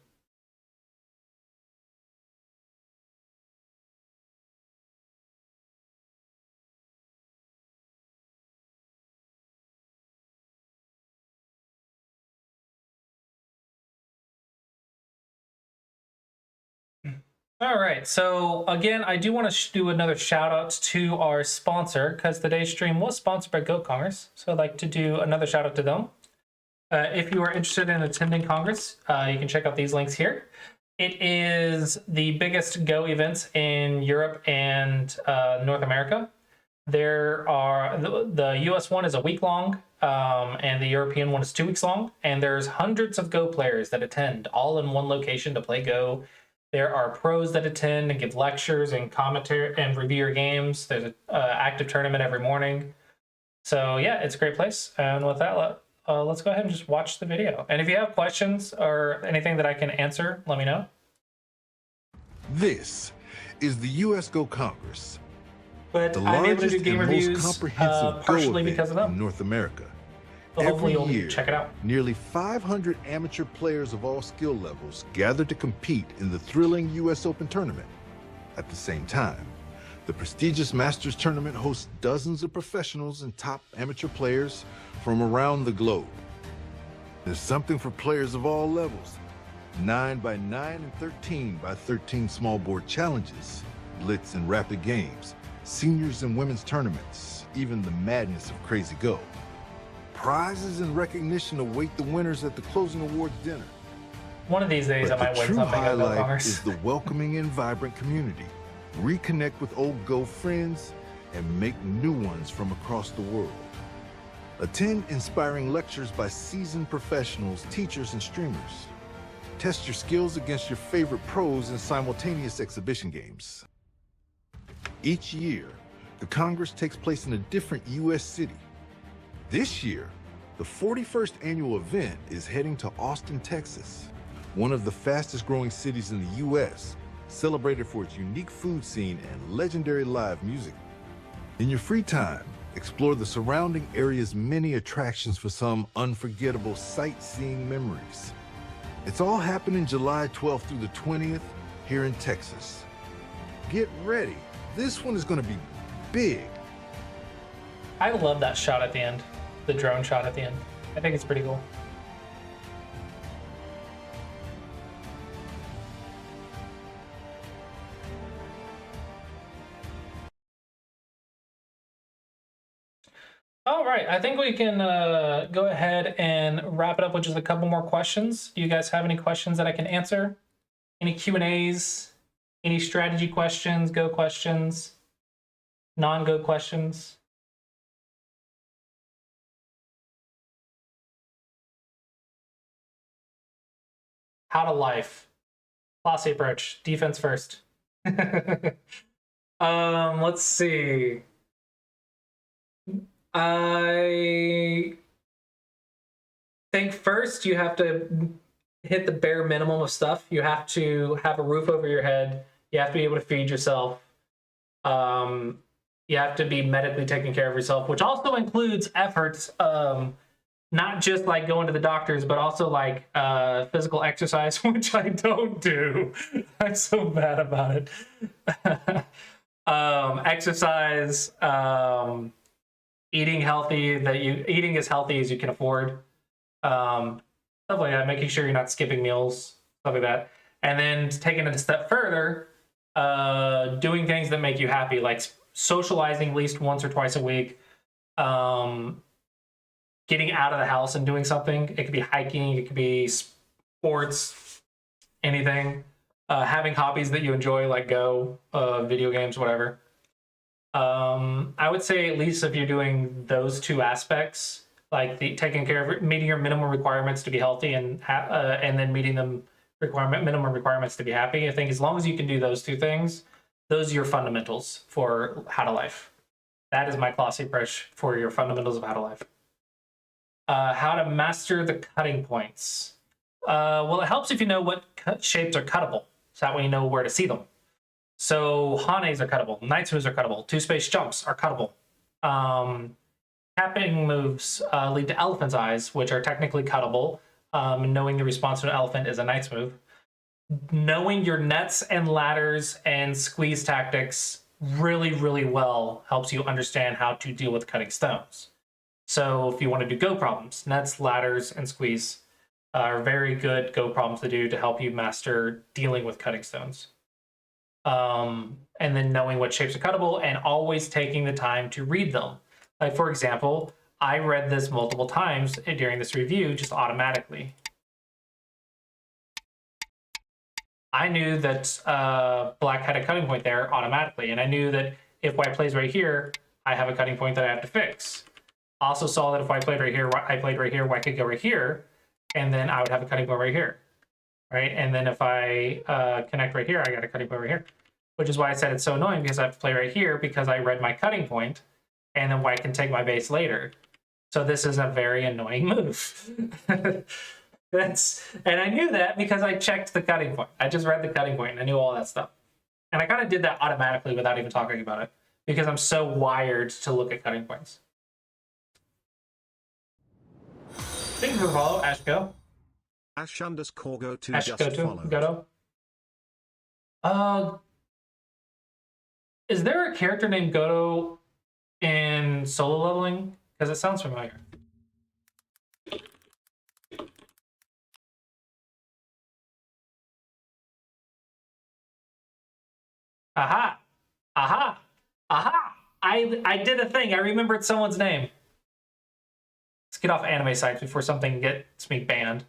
All right, so again, I do want to do another shout out to our sponsor because today's stream was sponsored by Go Congress. So I'd like to do another shout out to them. If you are interested in attending Congress, you can check out these links here. It is the biggest Go events in Europe and North America. There are the US one is a week long, and the European one is 2 weeks long. And there's hundreds of Go players that attend all in one location to play Go. There are pros that attend and give lectures and commentary and review your games. There's an active tournament every morning. So yeah, it's a great place. And with that, let's go ahead and just watch the video. And if you have questions or anything that I can answer, let me know. This is the US Go Congress, But the I'm able to largest do game and reviews most comprehensive partially Go because of event them. in North America. So hopefully Every you'll year, check it out. nearly 500 amateur players of all skill levels gather to compete in the thrilling US Open tournament. At the same time, the prestigious Masters tournament hosts dozens of professionals and top amateur players from around the globe. There's something for players of all levels. 9x9 and 13x13 small board challenges, blitz and rapid games, seniors and women's tournaments, even the madness of Crazy Go. Prizes and recognition await the winners at the closing awards dinner. One of these days I But might the win true something at Go highlight Congress. is the welcoming and vibrant community. Reconnect with old Go friends and make new ones from across the world. Attend inspiring lectures by seasoned professionals, teachers, and streamers. Test your skills against your favorite pros in simultaneous exhibition games. Each year, the Congress takes place in a different U.S. city. This year, the 41st annual event is heading to Austin, Texas, one of the fastest growing cities in the U.S., celebrated for its unique food scene and legendary live music. In your free time, explore the surrounding area's many attractions for some unforgettable sightseeing memories. It's all happening July 12th through the 20th here in Texas. Get ready. This one is going to be big. I love that shot at the end, the drone shot at the end. I think it's pretty cool. All right, I think we can go ahead and wrap it up with just a couple more questions. Do you guys have any questions that I can answer? Any Q&As? Any strategy questions, Go questions, non-Go questions? How to life. Classy approach. Defense first. Let's see. I think first you have to hit the bare minimum of stuff. You have to have a roof over your head. You have to be able to feed yourself. You have to be medically taking care of yourself, which also includes efforts, not just like going to the doctors, but also like physical exercise, which I don't do. I'm so bad about it. Exercise, eating healthy, eating as healthy as you can afford. Stuff like that, making sure you're not skipping meals, stuff like that. And then taking it a step further, doing things that make you happy, like socializing at least once or twice a week, getting out of the house and doing something. It could be hiking, it could be sports, anything. Having hobbies that you enjoy, like Go, video games, whatever. I would say at least if you're doing those two aspects, like taking care of meeting your minimum requirements to be healthy and then meeting them minimum requirements to be happy. I think as long as you can do those two things, those are your fundamentals for how to life. That is my classy approach for your fundamentals of how to life. How to master the cutting points. Well, it helps if you know what shapes are cuttable, so that way you know where to see them. So Hanes are cuttable, Knight's moves are cuttable, two-space jumps are cuttable. Capping moves lead to Elephant's Eyes, which are technically cuttable. Knowing the response to an elephant is a Knight's move. Knowing your nets and ladders and squeeze tactics really, really well helps you understand how to deal with cutting stones. So if you want to do Go problems, nets, ladders, and squeeze are very good Go problems to do to help you master dealing with cutting stones. And then knowing what shapes are cuttable and always taking the time to read them. Like, for example, I read this multiple times during this review, just automatically. I knew that black had a cutting point there automatically, and I knew that if white plays right here, I have a cutting point that I have to fix. Also saw that if I played right here, white could go right here, and then I would have a cutting point right here, right? And then if I connect right here, I got a cutting point right here, which is why I said it's so annoying because I have to play right here because I read my cutting point, and then white can take my base later. So this is a very annoying move. And I knew that because I checked the cutting point. I just read the cutting point and I knew all that stuff. And I kind of did that automatically without even talking about it because I'm so wired to look at cutting points. Thank you for the follow, Ash Go. Ash_Go2 Ash just Go to followed. Goto. Is there a character named Goto in solo leveling? Because it sounds familiar. Aha! Aha! Aha! I did a thing. I remembered someone's name. Let's get off anime sites before something gets me banned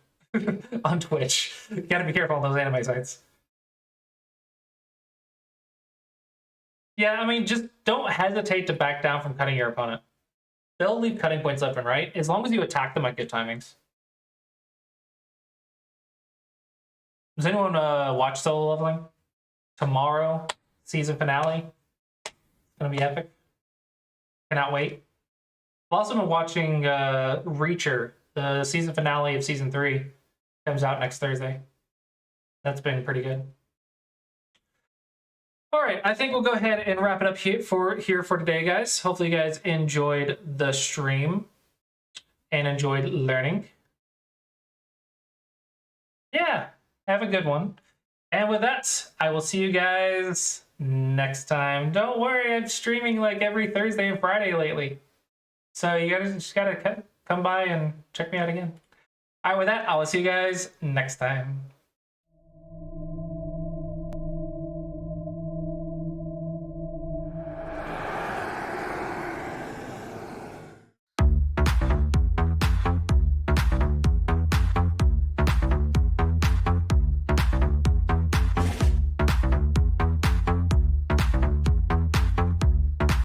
on Twitch. You gotta be careful on those anime sites. Yeah, I mean, just don't hesitate to back down from cutting your opponent. They'll leave cutting points left and right, as long as you attack them at good timings. Does anyone watch solo leveling? Tomorrow, season finale. It's gonna be epic. Cannot wait. I've also been watching Reacher. The season finale of season 3 comes out next Thursday. That's been pretty good. All right, I think we'll go ahead and wrap it up here for today, guys. Hopefully you guys enjoyed the stream and enjoyed learning. Yeah, have a good one. And with that, I will see you guys next time. Don't worry, I'm streaming like every Thursday and Friday lately. So you guys just gotta come by and check me out again. All right, with that, I will see you guys next time.